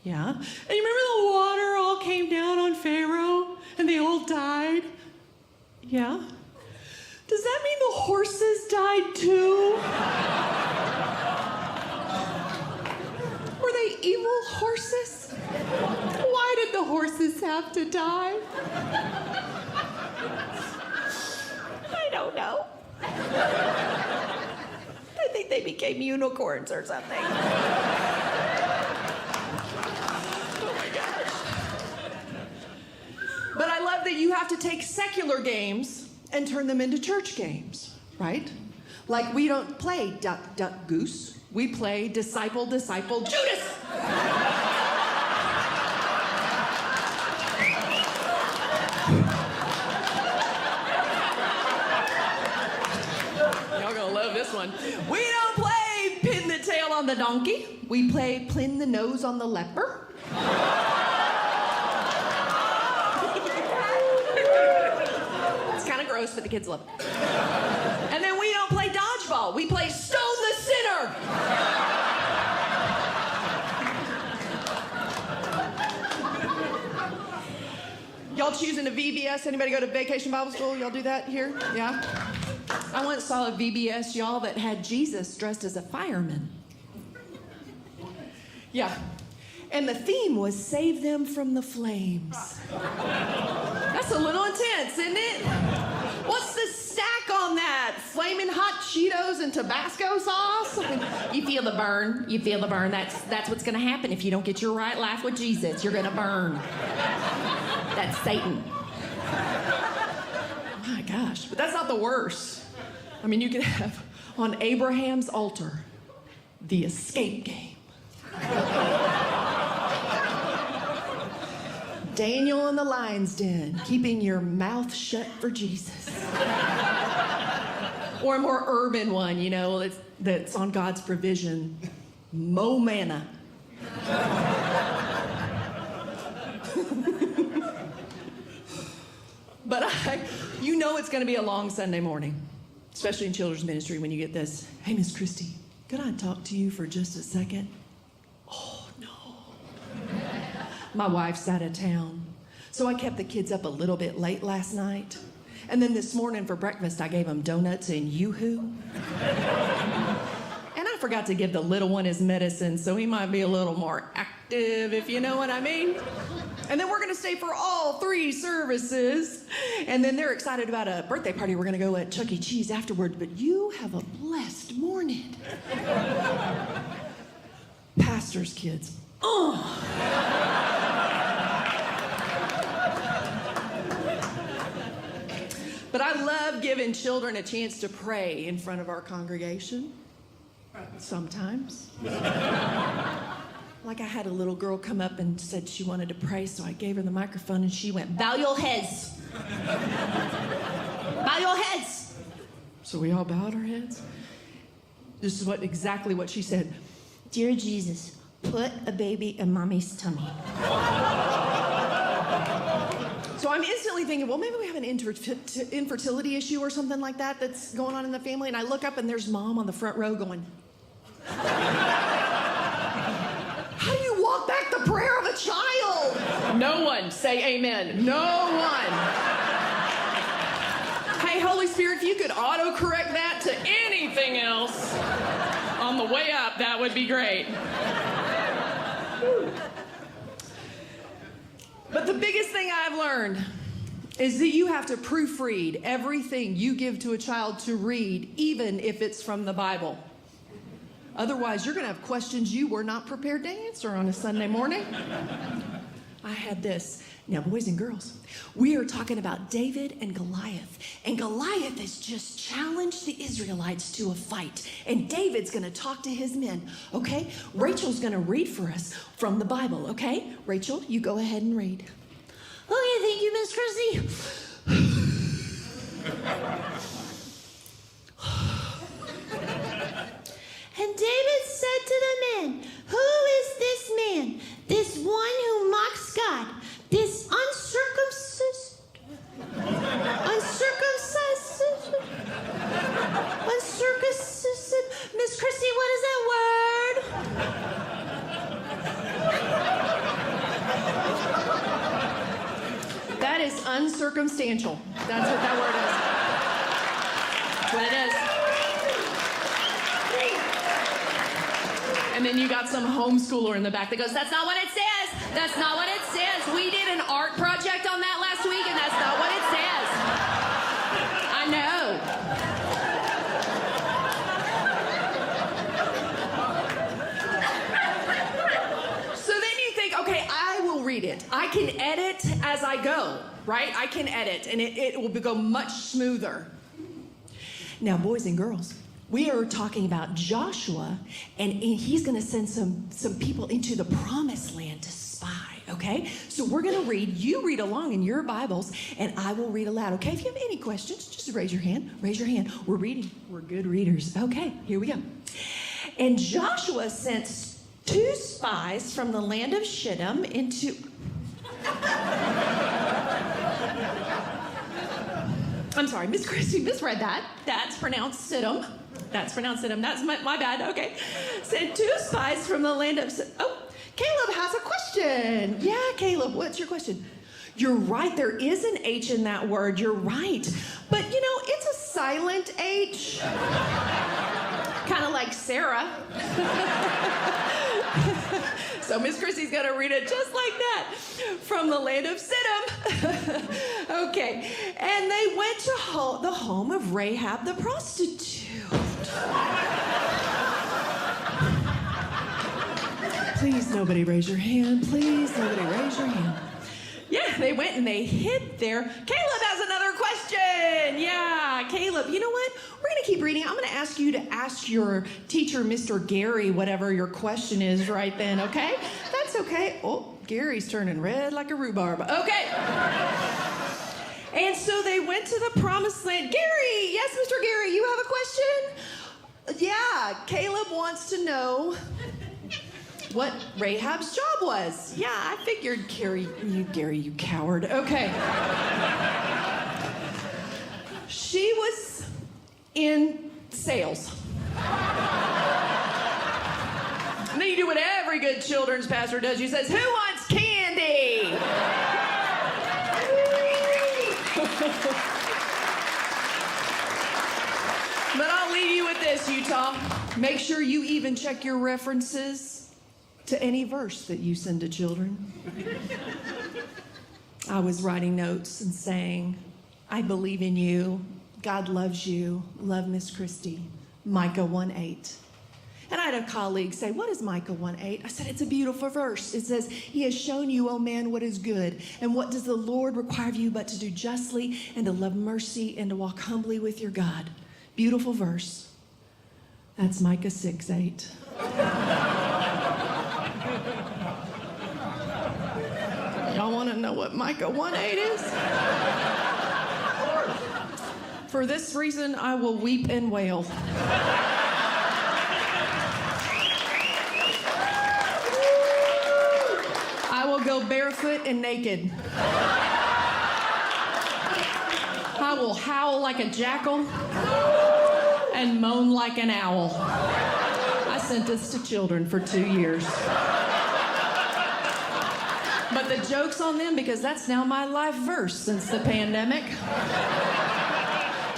Yeah. And you remember the water all came down on Pharaoh and they all died? Yeah. Does that mean the horses died too? Were they evil horses? Why did the horses have to die? I don't know. I think they became unicorns or something. Oh my gosh. But I love that you have to take secular games and turn them into church games, right? Like we don't play duck, duck, goose. We play disciple, disciple, Judas. Y'all gonna love this one. We don't play pin the tail on the donkey. We play pin the nose on the leper. It's kind of gross, but the kids love it. And then we don't play dodgeball. We play stone the sinner. Y'all choosing a VBS? Anybody go to Vacation Bible School? Y'all do that here? Yeah? I once saw a VBS, y'all, that had Jesus dressed as a fireman. Yeah. And the theme was save them from the flames. That's a little intense, isn't it? What's the stack on that? Flaming hot Cheetos and Tabasco sauce? You feel the burn. You feel the burn. That's what's going to happen if you don't get your right life with Jesus. You're going to burn. That's Satan. My gosh. But that's not the worst. I mean, you could have on Abraham's altar the escape game. Daniel in the lion's den, keeping your mouth shut for Jesus. Or a more urban one, you know, that's on God's provision. Mo manna. But know it's going to be a long Sunday morning, especially in children's ministry when you get this. Hey, Miss Christy, could I talk to you for just a second? Oh, no. My wife's out of town. So I kept the kids up a little bit late last night. And then this morning for breakfast, I gave them donuts and Yoo-hoo. And I forgot to give the little one his medicine, so he might be a little more active, if you know what I mean. And then we're going to stay for all 3 services. And then they're excited about a birthday party. We're going to go at Chuck E. Cheese afterward. But you have a blessed morning. Pastor's kids. But I love giving children a chance to pray in front of our congregation. Sometimes. Like I had a little girl come up and said she wanted to pray, so I gave her the microphone and she went, "Bow your heads. Bow your heads." So we all bowed our heads. This is exactly what she said. "Dear Jesus, put a baby in mommy's tummy." So I'm instantly thinking, well, maybe we have an infertility issue or something like that that's going on in the family. And I look up and there's mom on the front row going, "How do you walk back the prayer of a child?" No one say amen. No one. Hey, Holy Spirit, if you could autocorrect that to anything else on the way up, that would be great. But the biggest thing I've learned is that you have to proofread everything you give to a child to read, even if it's from the Bible. Otherwise, you're going to have questions you were not prepared to answer on a Sunday morning. I had this. Now, boys and girls, we are talking about David and Goliath. And Goliath has just challenged the Israelites to a fight. And David's going to talk to his men, okay? Rachel's going to read for us from the Bible, okay? Rachel, you go ahead and read. Okay, thank you, Miss Christy. And David said to the men, "Who is this man, this one who mocks God, this uncircumcised, Miss Christy, what is that word?" That is uncircumstantial. That's what that word is. That's what it is. And then you got some homeschooler in the back that goes, "That's not what it says. That's not what it says. We did an art project on that last week, and that's not what it says." I know. So then you think, okay, I will read it. I can edit as I go, right? I can edit, and it will go much smoother. Now, boys and girls, we are talking about Joshua, and he's going to send some people into the promised land to spy, okay? So we're going to read. You read along in your Bibles, and I will read aloud, okay? If you have any questions, just raise your hand. Raise your hand. We're reading. We're good readers. Okay, here we go. And Joshua sent 2 spies from the land of Shittim into... I'm sorry, Miss Christy misread that. That's pronounced Siddim. That's pronounced Siddim. That's my bad. Okay. Sent 2 spies from the land of... Oh, Caleb has a question. Yeah, Caleb, what's your question? You're right. There is an H in that word. You're right. But, you know, it's a silent H. Kind of like Sarah. So Miss Christy's going to read it just like that. From the land of Siddim. Okay. And they went to the home of Rahab the prostitute. Please, nobody raise your hand. Please, nobody raise your hand. Yeah, they went and they hid there. Caleb has another question. Yeah, Caleb, you know what? We're going to keep reading. I'm going to ask you to ask your teacher, Mr. Gary, whatever your question is right then, okay? That's okay. Oh, Gary's turning red like a rhubarb. Okay. And so they went to the promised land. Gary, yes, Mr. Gary, you have a question? Yeah, Caleb wants to know what Rahab's job was. Yeah, I figured, Gary, you coward. Okay. She was in sales. And then you do what every good children's pastor does. You says, "Who wants candy?" But I'll leave you with this, Utah. Make sure you even check your references to any verse that you send to children. I was writing notes and saying, "I believe in you. God loves you. Love, Miss Christy." Micah 1:8. And I had a colleague say, "What is Micah 1:8?" I said, "It's a beautiful verse. It says, 'He has shown you, O man, what is good. And what does the Lord require of you but to do justly and to love mercy and to walk humbly with your God.'" Beautiful verse. That's Micah 6:8. Y'all want to know what Micah 1:8 is? "For this reason I will weep and wail." "I will go barefoot and naked. I will howl like a jackal and moan like an owl." I sent this to children for 2 years. But the joke's on them because that's now my life verse since the pandemic.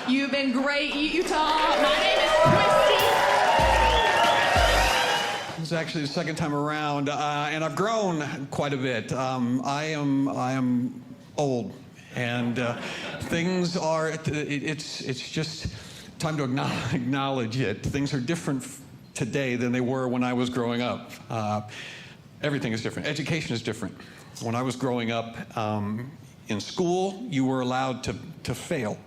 You've been great, Utah. My name is Christy. It's actually the second time around, and I've grown quite a bit. I am old, and things are. It's just time to acknowledge it. Things are different today than they were when I was growing up. Everything is different. Education is different. When I was growing up in school, you were allowed to fail.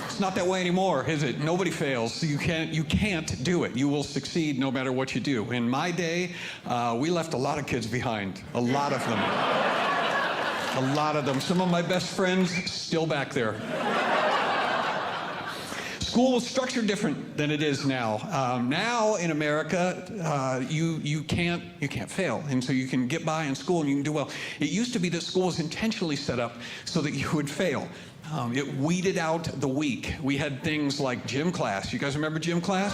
It's not that way anymore, is it? Nobody fails. You can't do it. You will succeed no matter what you do. In my day, we left a lot of kids behind. A lot of them. A lot of them. Some of my best friends still back there. School was structured different than it is now. Now in America, you can't fail, and so you can get by in school and you can do well. It used to be that school was intentionally set up so that you would fail. It weeded out the weak. We had things like gym class. You guys remember gym class?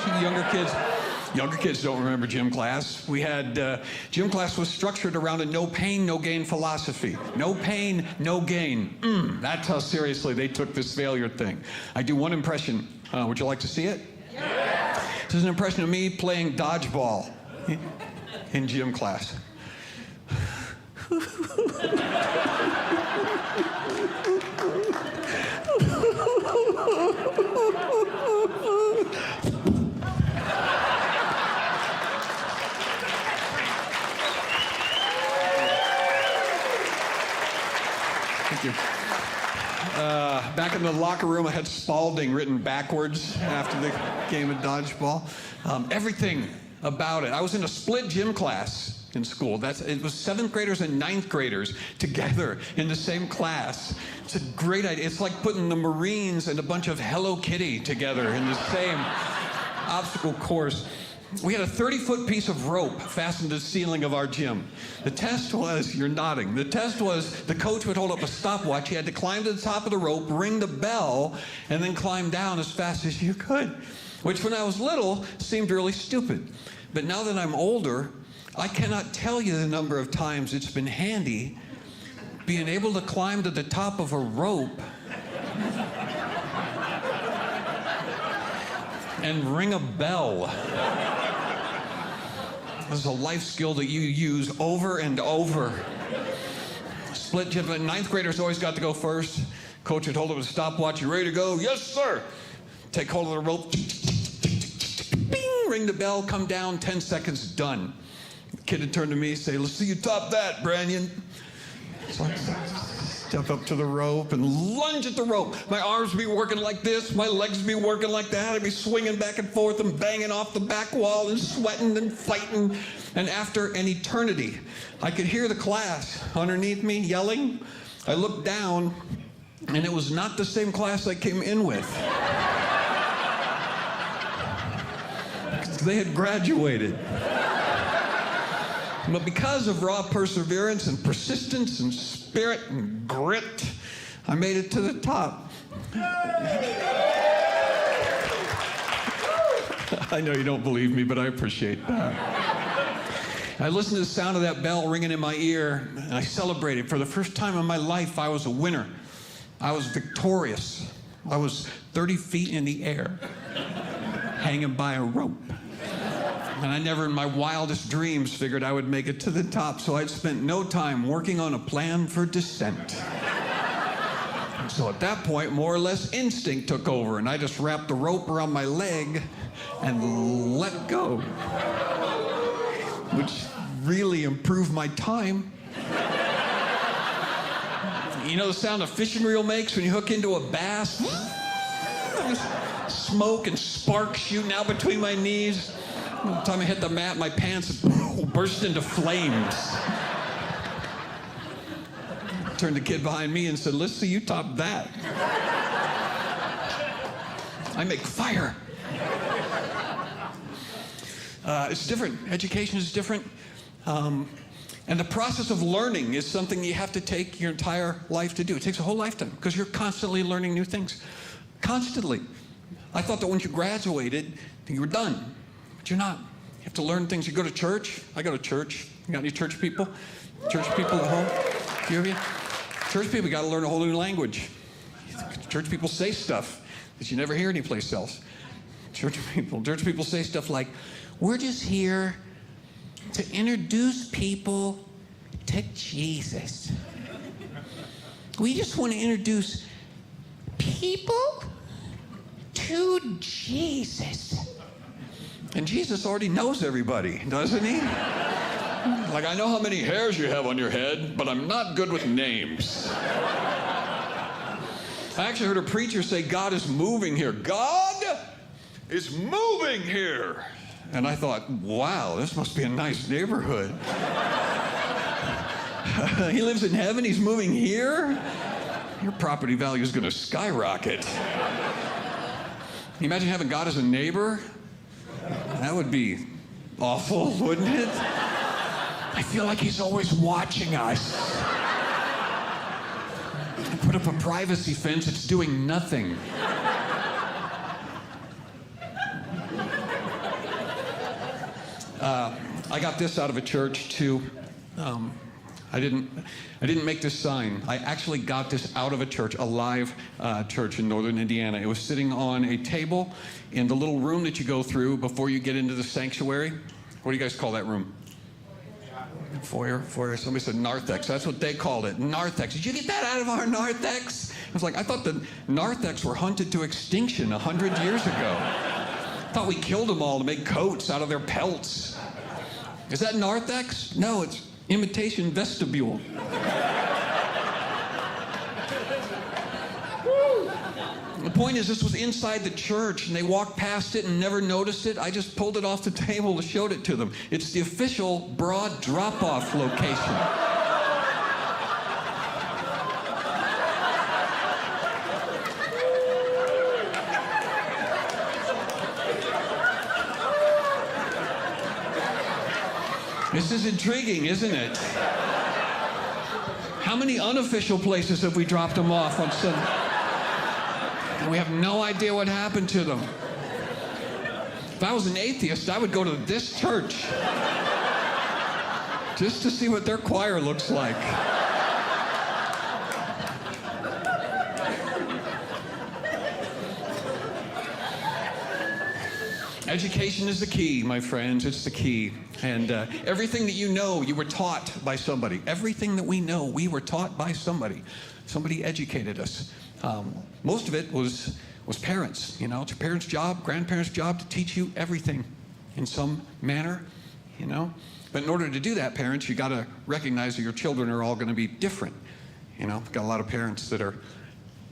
Younger kids don't remember gym class. We had gym class was structured around a no pain, no gain philosophy. No pain, no gain. That's how seriously they took this failure thing. I do one impression. Would you like to see it? Yeah. This is an impression of me playing dodgeball in gym class. Thank you. Back in the locker room, I had Spalding written backwards after the game of dodgeball. Everything about it. I was in a split gym class in school. It was 7th graders and 9th graders together in the same class. It's a great idea. It's like putting the Marines and a bunch of Hello Kitty together in the same obstacle course. We had a 30-foot piece of rope fastened to the ceiling of our gym. The test was, you're nodding, the test was the coach would hold up a stopwatch. You had to climb to the top of the rope, ring the bell, and then climb down as fast as you could, which when I was little seemed really stupid. But now that I'm older, I cannot tell you the number of times it's been handy being able to climb to the top of a rope and ring a bell. This is a life skill that you use over and over. Split gym. 9th graders always got to go first. Coach would hold up a stopwatch. You ready to go? Yes, sir. Take hold of the rope. Bing, ring the bell, come down, 10 seconds, done. The kid would turn to me and say, "Let's see you top that, Branyan." So I step up to the rope and lunge at the rope. My arms would be working like this, my legs would be working like that. I'd be swinging back and forth and banging off the back wall and sweating and fighting. And after an eternity, I could hear the class underneath me yelling. I looked down, and it was not the same class I came in with. They had graduated. But because of raw perseverance and persistence and spirit and grit, I made it to the top. I know you don't believe me, but I appreciate that. I listened to the sound of that bell ringing in my ear, and I celebrated. For the first time in my life, I was a winner. I was victorious. I was 30 feet in the air, hanging by a rope. And I never in my wildest dreams figured I would make it to the top, so I'd spent no time working on a plan for descent. So at that point, more or less instinct took over, and I just wrapped the rope around my leg and let go, which really improved my time. You know the sound a fishing reel makes when you hook into a bass? Smoke and sparks shooting out between my knees. By the time I hit the mat, my pants burst into flames. Turned the kid behind me and said, let's see you top that. I make fire. It's different. Education is different. And the process of learning is something you have to take your entire life to do. It takes a whole lifetime because you're constantly learning new things. Constantly. I thought that once you graduated, you were done. But you're not. You have to learn things. You go to church. I go to church. You got any church people? Church people at home? A few of you? Church people got to learn a whole new language. Church people say stuff that you never hear anyplace else. Church people say stuff like, we're just here to introduce people to Jesus. We just want to introduce people to Jesus. And Jesus already knows everybody, doesn't he? Like, I know how many hairs you have on your head, but I'm not good with names. I actually heard a preacher say, God is moving here. God is moving here. And I thought, wow, this must be a nice neighborhood. He lives in heaven, he's moving here? Your property value is going to skyrocket. Can you imagine having God as a neighbor? That would be awful, wouldn't it? I feel like he's always watching us. I put up a privacy fence, it's doing nothing. I got this out of a church too. I didn't make this sign. I actually got this out of a church, a live church in northern Indiana. It was sitting on a table in the little room that you go through before you get into the sanctuary. What do you guys call that room? Foyer. Somebody said narthex. That's what they called it. Narthex. Did you get that out of our narthex? I was like, I thought the narthex were hunted to extinction 100 years ago. I thought we killed them all to make coats out of their pelts. Is that narthex? No, it's imitation vestibule. The point is, this was inside the church, and they walked past it and never noticed it. I just pulled it off the table and showed it to them. It's the official broad drop-off location. This is intriguing, isn't it? How many unofficial places have we dropped them off on Sunday? And we have no idea what happened to them. If I was an atheist, I would go to this church just to see what their choir looks like. Education is the key, my friends. It's the key. And everything that you know, you were taught by somebody. Everything that we know, we were taught by somebody. Somebody educated us. Most of it was parents. You know, it's your parents' job, grandparents' job to teach you everything in some manner, you know. But in order to do that, parents, you got to recognize that your children are all going to be different. You know, we've got a lot of parents that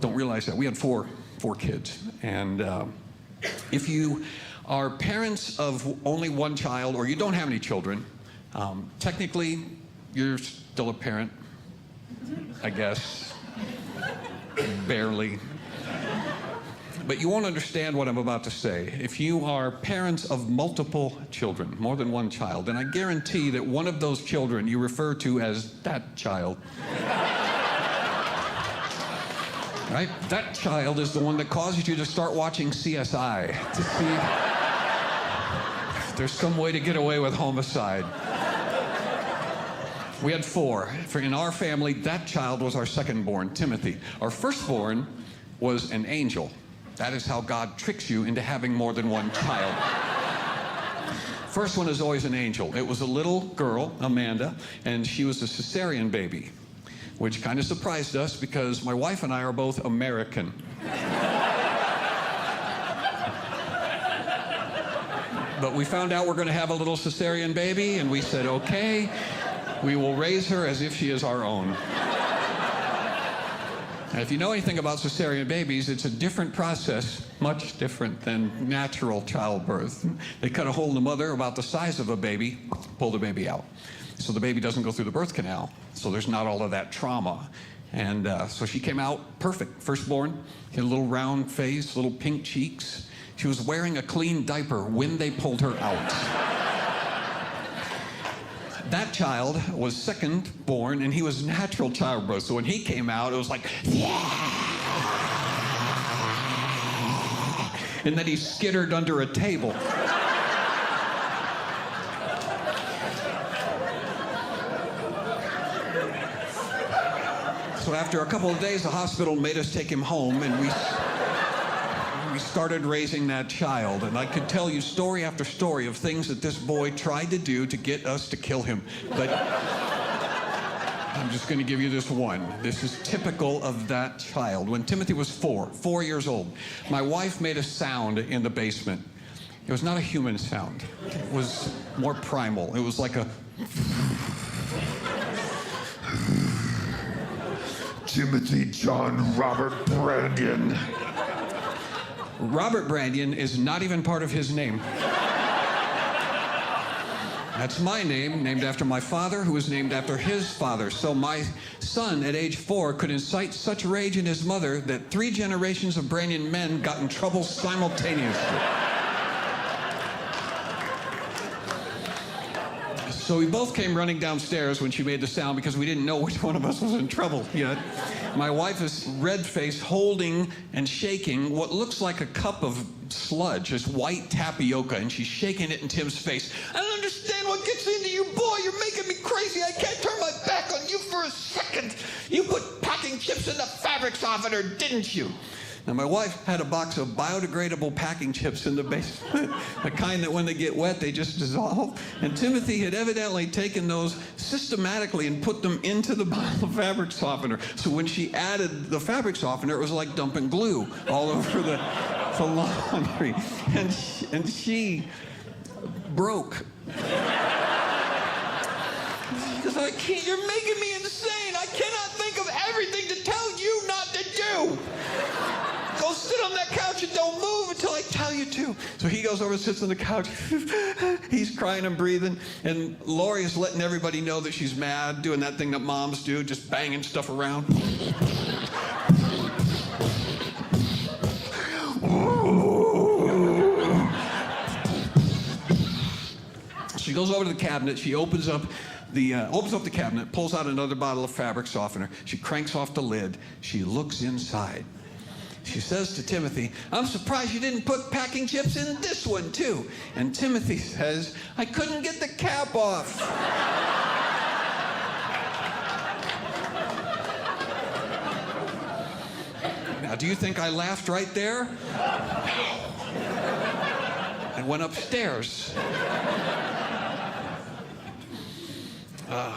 don't realize that. We had four kids. And if you are parents of only one child, or you don't have any children, technically, you're still a parent, I guess. Barely. But you won't understand what I'm about to say. If you are parents of multiple children, more than one child, then I guarantee that one of those children you refer to as that child. right? That child is the one that causes you to start watching CSI to see if there's some way to get away with homicide. We had 4. In our family, that child was our second-born, Timothy. Our firstborn was an angel. That is how God tricks you into having more than one child. First one is always an angel. It was a little girl, Amanda, and she was a cesarean baby, which kind of surprised us because my wife and I are both American. But we found out we're going to have a little cesarean baby, and we said, okay, we will raise her as if she is our own. And if you know anything about cesarean babies, it's a different process, much different than natural childbirth. They cut a hole in the mother about the size of a baby, pull the baby out. So the baby doesn't go through the birth canal, so there's not all of that trauma. And so she came out perfect, firstborn, had a little round face, little pink cheeks. She was wearing a clean diaper when they pulled her out. That child was second born, and he was natural childbirth. So when he came out, it was like, yeah! And then he skittered under a table. So after a couple of days, the hospital made us take him home, and we started raising that child. And I could tell you story after story of things that this boy tried to do to get us to kill him. But I'm just going to give you this one. This is typical of that child. When Timothy was 4 years old, my wife made a sound in the basement. It was not a human sound. It was more primal. It was like a... Timothy John Robert Branyan. Robert Branyan is not even part of his name. That's my name, named after my father, who was named after his father. So my son, at age 4, could incite such rage in his mother that 3 generations of Branyan men got in trouble simultaneously. So we both came running downstairs when she made the sound because we didn't know which one of us was in trouble yet. My wife is red-faced, holding and shaking what looks like a cup of sludge, this white tapioca, and she's shaking it in Tim's face. I don't understand what gets into you, boy. You're making me crazy. I can't turn my back on you for a second. You put packing chips in the fabric softener, didn't you? Now, my wife had a box of biodegradable packing chips in the basement, the kind that when they get wet, they just dissolve. And Timothy had evidently taken those systematically and put them into the bottle of fabric softener. So when she added the fabric softener, it was like dumping glue all over the laundry. And she broke. Because I can't, you're making me insane. I cannot think of everything to tell you not to do. Go sit on that couch and don't move until I tell you to. So he goes over and sits on the couch. He's crying and breathing. And Lori is letting everybody know that she's mad, doing that thing that moms do, just banging stuff around. She goes over to the cabinet. She opens up the cabinet, pulls out another bottle of fabric softener. She cranks off the lid. She looks inside. She says to Timothy, I'm surprised you didn't put packing chips in this one, too. And Timothy says, I couldn't get the cap off. Now, do you think I laughed right there? I went upstairs.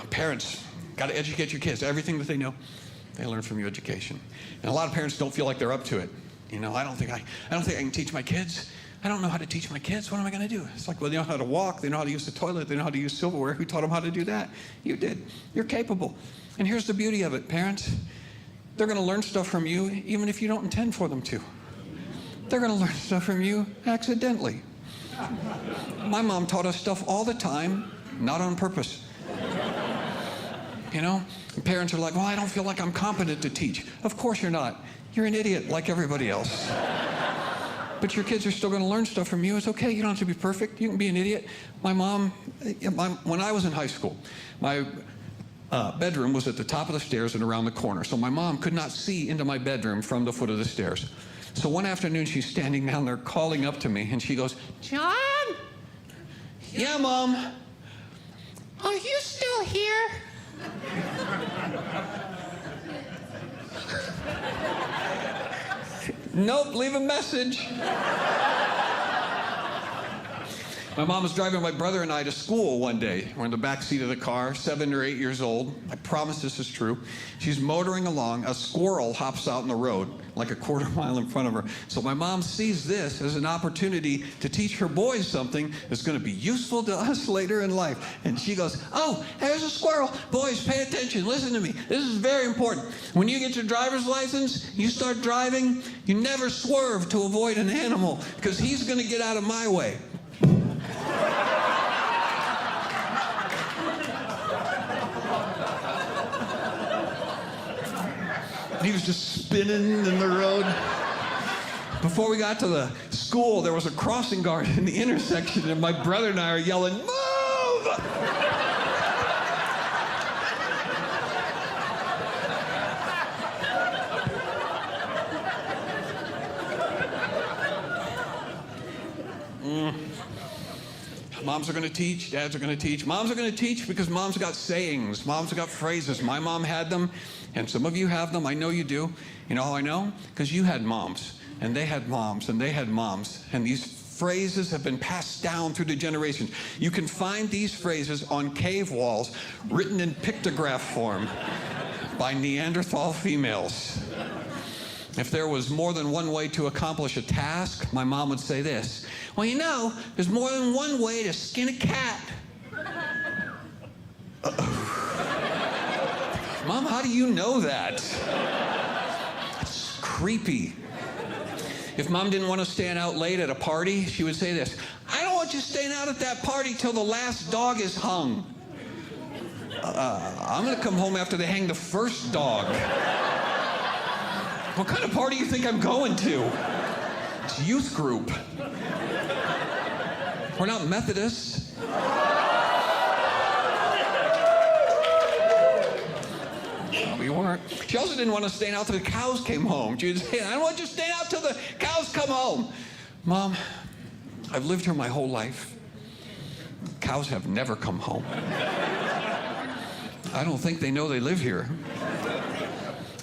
Parents, got to educate your kids. Everything that they know, they learn from your education. And a lot of parents don't feel like they're up to it. You know, I don't think I can teach my kids. I don't know how to teach my kids. What am I going to do? It's like, well, they know how to walk. They know how to use the toilet. They know how to use silverware. Who taught them how to do that? You did. You're capable. And here's the beauty of it, parents. They're going to learn stuff from you even if you don't intend for them to. They're going to learn stuff from you accidentally. My mom taught us stuff all the time, not on purpose. You know, parents are like, well, I don't feel like I'm competent to teach. Of course you're not. You're an idiot like everybody else. But your kids are still going to learn stuff from you. It's okay. You don't have to be perfect. You can be an idiot. My mom, when I was in high school, my bedroom was at the top of the stairs and around the corner. So my mom could not see into my bedroom from the foot of the stairs. So one afternoon, she's standing down there calling up to me, and she goes, "John?" "Yeah, Mom." "Are you still here?" "Nope, leave a message." My mom was driving my brother and I to school one day. We're in the back seat of the car, 7 or 8 years old. I promise this is true. She's motoring along. A squirrel hops out in the road, like a quarter mile in front of her. So my mom sees this as an opportunity to teach her boys something that's going to be useful to us later in life. And she goes, "Oh, there's a squirrel. Boys, pay attention. Listen to me. This is very important. When you get your driver's license, you start driving, you never swerve to avoid an animal, because he's going to get out of my way." He was just spinning in the road. Before we got to the school, there was a crossing guard in the intersection, and my brother and I are yelling, "Move!" Moms are going to teach, dads are going to teach. Moms are going to teach because moms got sayings. Moms have got phrases. My mom had them, and some of you have them. I know you do. You know how I know? Because you had moms, and they had moms, and they had moms. And these phrases have been passed down through the generations. You can find these phrases on cave walls written in pictograph form by Neanderthal females. If there was more than one way to accomplish a task, my mom would say this: "Well, you know, there's more than one way to skin a cat." Mom, how do you know that? It's creepy. If Mom didn't want to stand out late at a party, she would say this: "I don't want you staying out at that party till the last dog is hung." I'm going to come home after they hang the first dog. What kind of party do you think I'm going to? It's youth group. We're not Methodists. We weren't. She also didn't want us staying out till the cows came home. She would say, "I don't want you staying out till the cows come home." Mom, I've lived here my whole life. Cows have never come home. I don't think they know they live here.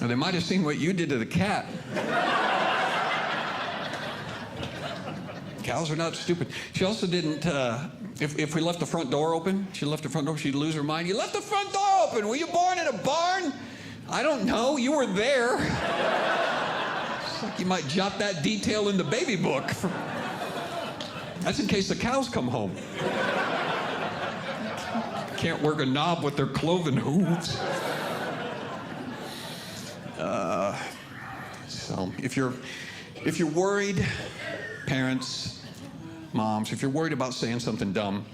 Or they might have seen what you did to the cat. Cows are not stupid. She also didn't, if we left the front door open, she'd lose her mind. "You left the front door open. Were you born in a barn?" "I don't know. You were there." It's like you might jot that detail in the baby book. That's in case the cows come home. Can't work a knob with their cloven hooves. So if you're worried, parents, moms, if you're worried about saying something dumb,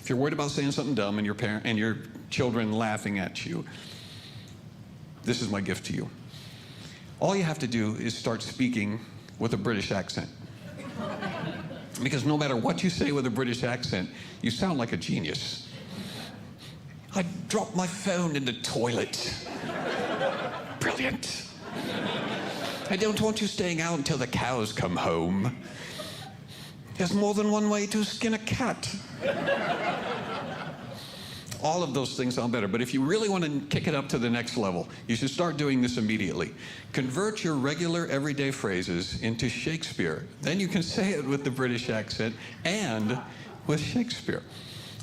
and your children laughing at you, this is my gift to you. All you have to do is start speaking with a British accent. Because no matter what you say with a British accent, you sound like a genius. "I dropped my phone in the toilet." Brilliant. "I don't want you staying out until the cows come home." "There's more than one way to skin a cat." All of those things sound better, but if you really want to kick it up to the next level, you should start doing this immediately. Convert your regular everyday phrases into Shakespeare. Then you can say it with the British accent and with Shakespeare.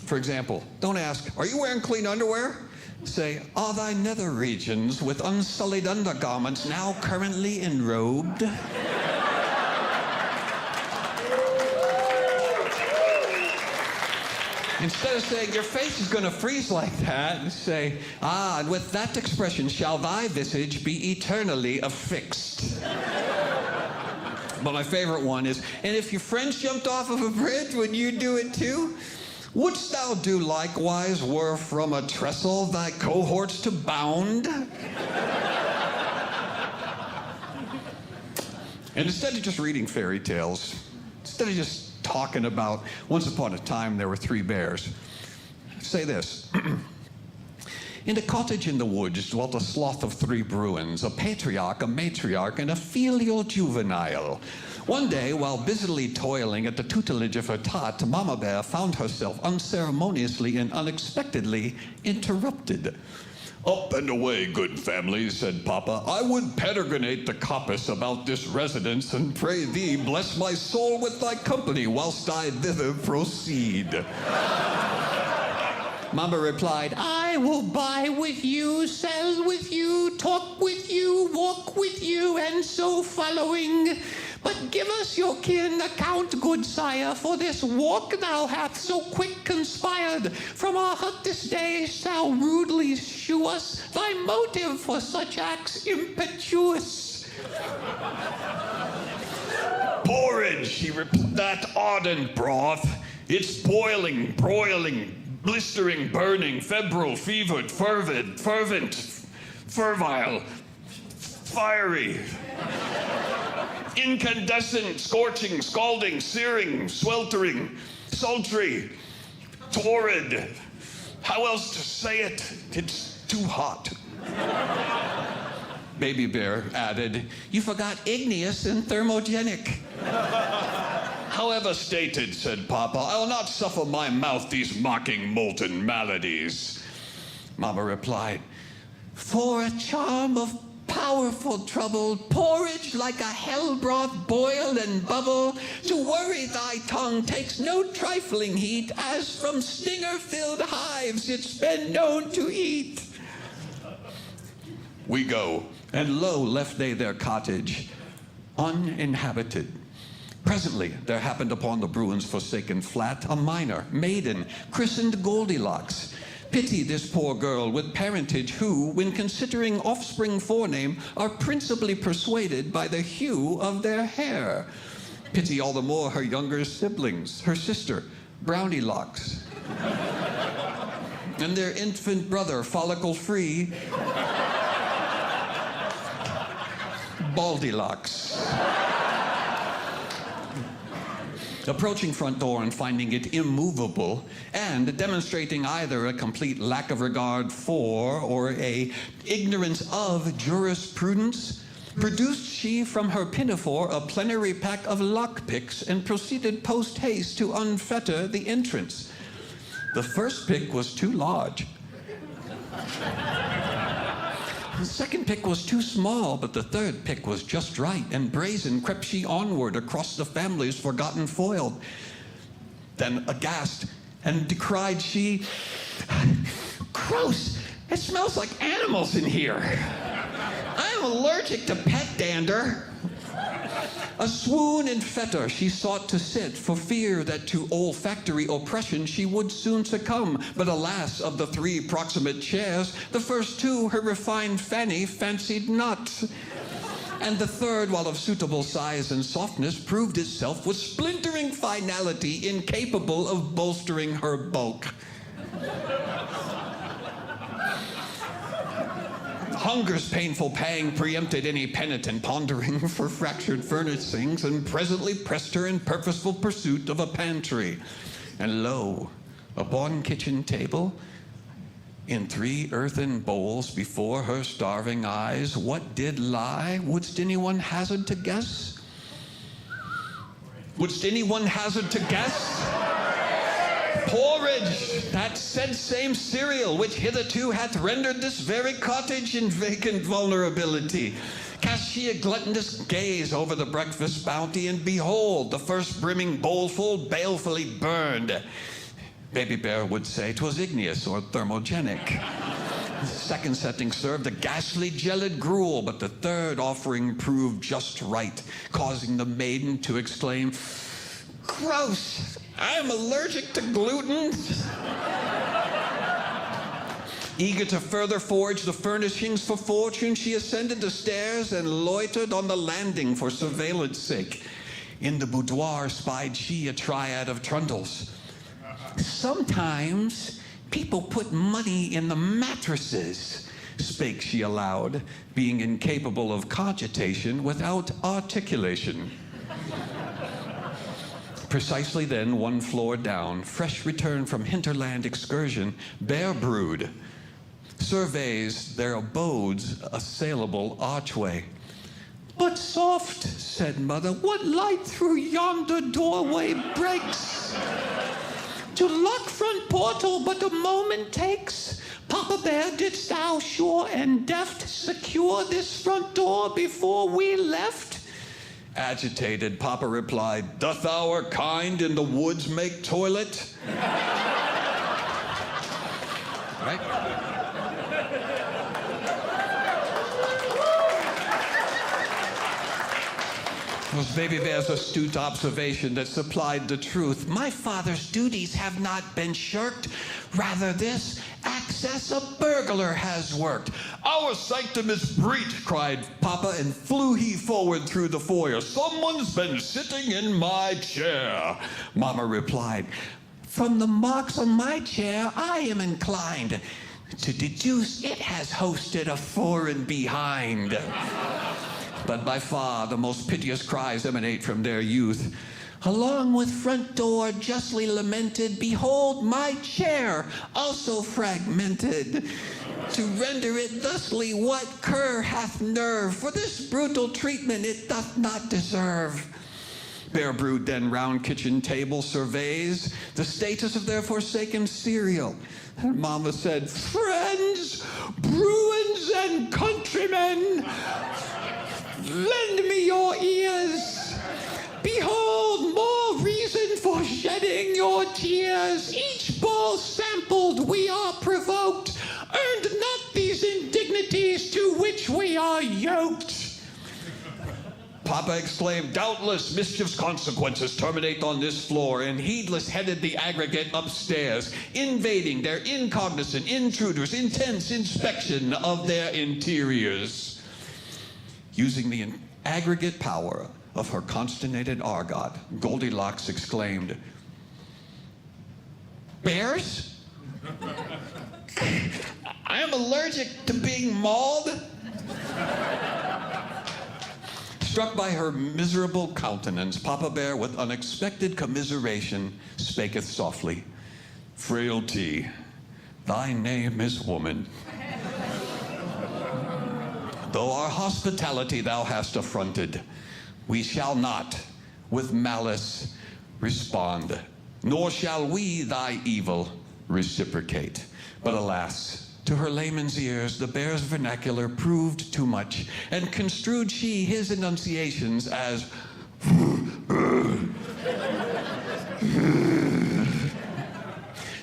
For example, don't ask, "Are you wearing clean underwear?" Say, "Are thy nether regions with unsullied undergarments now currently enrobed?" Instead of saying, "Your face is going to freeze like that," say, "Ah, and with that expression shall thy visage be eternally affixed." But my favorite one is, "And if your friends jumped off of a bridge, would you do it too? Wouldst thou do likewise, were from a trestle thy cohorts to bound?" And instead of just reading fairy tales, instead of just talking about once upon a time there were 3 bears, say this: In a cottage in the woods dwelt a sloth of 3 Bruins, a patriarch, a matriarch, and a filial juvenile. One day, while busily toiling at the tutelage of her tot, Mama Bear found herself unceremoniously and unexpectedly interrupted. Up and away, good family, said Papa. I would peregrinate the coppice about this residence, and pray thee bless my soul with thy company whilst I thither proceed. Mama replied, I will buy with you, sell with you, talk with you, walk with you, and so following. But give us your kin account, good sire, for this walk thou hast so quick conspired. From our hut this day shall rudely shew us thy motive for such acts impetuous. Porridge, he replied, that ardent broth. It's boiling, broiling, blistering, burning, febrile, fevered, fervid, fervent, fervile, fiery, incandescent, scorching, scalding, searing, sweltering, sultry, torrid. How else to say it? It's too hot. Baby Bear added, you forgot igneous and thermogenic. However stated, said Papa, I'll not suffer my mouth these mocking molten maladies. Mama replied, for a charm of powerful trouble, porridge like a hell broth boil and bubble, to worry thy tongue takes no trifling heat, as from stinger-filled hives it's been known to eat. We go. And lo, left they their cottage, uninhabited. Presently, there happened upon the Bruins' forsaken flat a minor, maiden, christened Goldilocks. Pity this poor girl with parentage who, when considering offspring forename, are principally persuaded by the hue of their hair. Pity all the more her younger siblings, her sister, Brownylocks, and their infant brother, follicle-free, Baldylocks. Approaching front door and finding it immovable, and demonstrating either a complete lack of regard for or a ignorance of jurisprudence, produced she from her pinafore a plenary pack of lockpicks and proceeded post-haste to unfetter the entrance. The first pick was too large. The second pick was too small, but the third pick was just right, and brazen crept she onward across the family's forgotten foil. Then, aghast and decried she, gross, it smells like animals in here. I'm allergic to pet dander. A swoon and fetter she sought to sit, for fear that to olfactory oppression she would soon succumb. But alas, of the 3 proximate chairs, the first 2 her refined fanny fancied not. And the third, while of suitable size and softness, proved itself with splintering finality incapable of bolstering her bulk. Hunger's painful pang preempted any penitent pondering for fractured furnishings, and presently pressed her in purposeful pursuit of a pantry. And lo, upon kitchen table, in 3 earthen bowls before her starving eyes, what did lie? Wouldst anyone hazard to guess? Wouldst anyone hazard to guess? Porridge, that said same cereal, which hitherto hath rendered this very cottage in vacant vulnerability. Cast she a gluttonous gaze over the breakfast bounty, and behold, the first brimming bowlful balefully burned. Baby Bear would say 'twas igneous or thermogenic. The second setting served a ghastly gelid gruel, but the third offering proved just right, causing the maiden to exclaim, gross! I'm allergic to gluten. Eager to further forge the furnishings for fortune, she ascended the stairs and loitered on the landing for surveillance sake. In the boudoir spied she a triad of trundles. Sometimes people put money in the mattresses, spake she aloud, being incapable of cogitation without articulation. Precisely then, 1 floor down, fresh returned from hinterland excursion, Bear brewed, surveys their abode's assailable archway. But soft, said Mother, what light through yonder doorway breaks? To lock front portal but a moment takes. Papa Bear, didst thou sure and deft secure this front door before we left? Agitated, Papa replied, "Doth our kind in the woods make toilet?" Right? It was Baby Bear's astute observation that supplied the truth. My father's duties have not been shirked. Rather, this access a burglar has worked. Our sanctum is breached, Cried Papa, and flew he forward through the foyer. someone's been sitting in my chair. Mama replied, From the marks on my chair, I am inclined to deduce it has hosted a foreign behind. but by far the most piteous cries emanate from their youth. Along with front door justly lamented, behold my chair also fragmented. To render it thusly, what cur hath nerve? For this brutal treatment it doth not deserve. Bear Brood then round kitchen table surveys the status of their forsaken cereal. And Mama said, Friends, Bruins and countrymen, lend me your ears. Behold, more reason for shedding your tears. Each bowl sampled, we are provoked, earned not these indignities to which we are yoked. Papa exclaimed, doubtless mischief's consequences terminate on this floor, and heedless headed the aggregate upstairs, invading their incognizant intruders' intense inspection of their interiors. Using the aggregate power of her consternated Argot, Goldilocks exclaimed, Bears? I am allergic to being mauled. Struck by her miserable countenance, Papa Bear, with unexpected commiseration, spaketh softly, Frailty, thy name is woman. Though our hospitality thou hast affronted, we shall not with malice respond, nor shall we thy evil reciprocate. But alas, to her layman's ears, the bear's vernacular proved too much, and construed she his enunciations as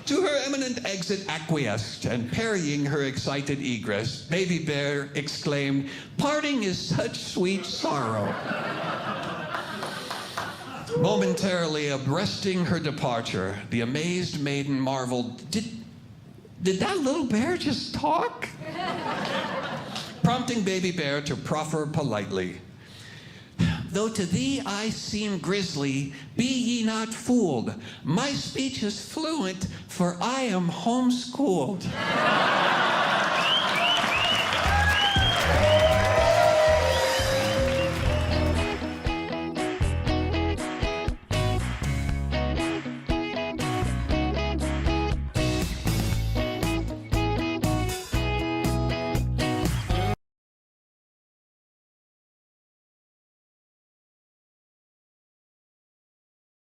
To her imminent exit acquiesced, and parrying her excited egress, Baby Bear exclaimed, Parting is such sweet sorrow. Momentarily abreasting her departure, the amazed maiden marveled, Did that little bear just talk? Prompting Baby Bear to proffer politely, Though to thee I seem grisly, be ye not fooled. My speech is fluent, for I am homeschooled.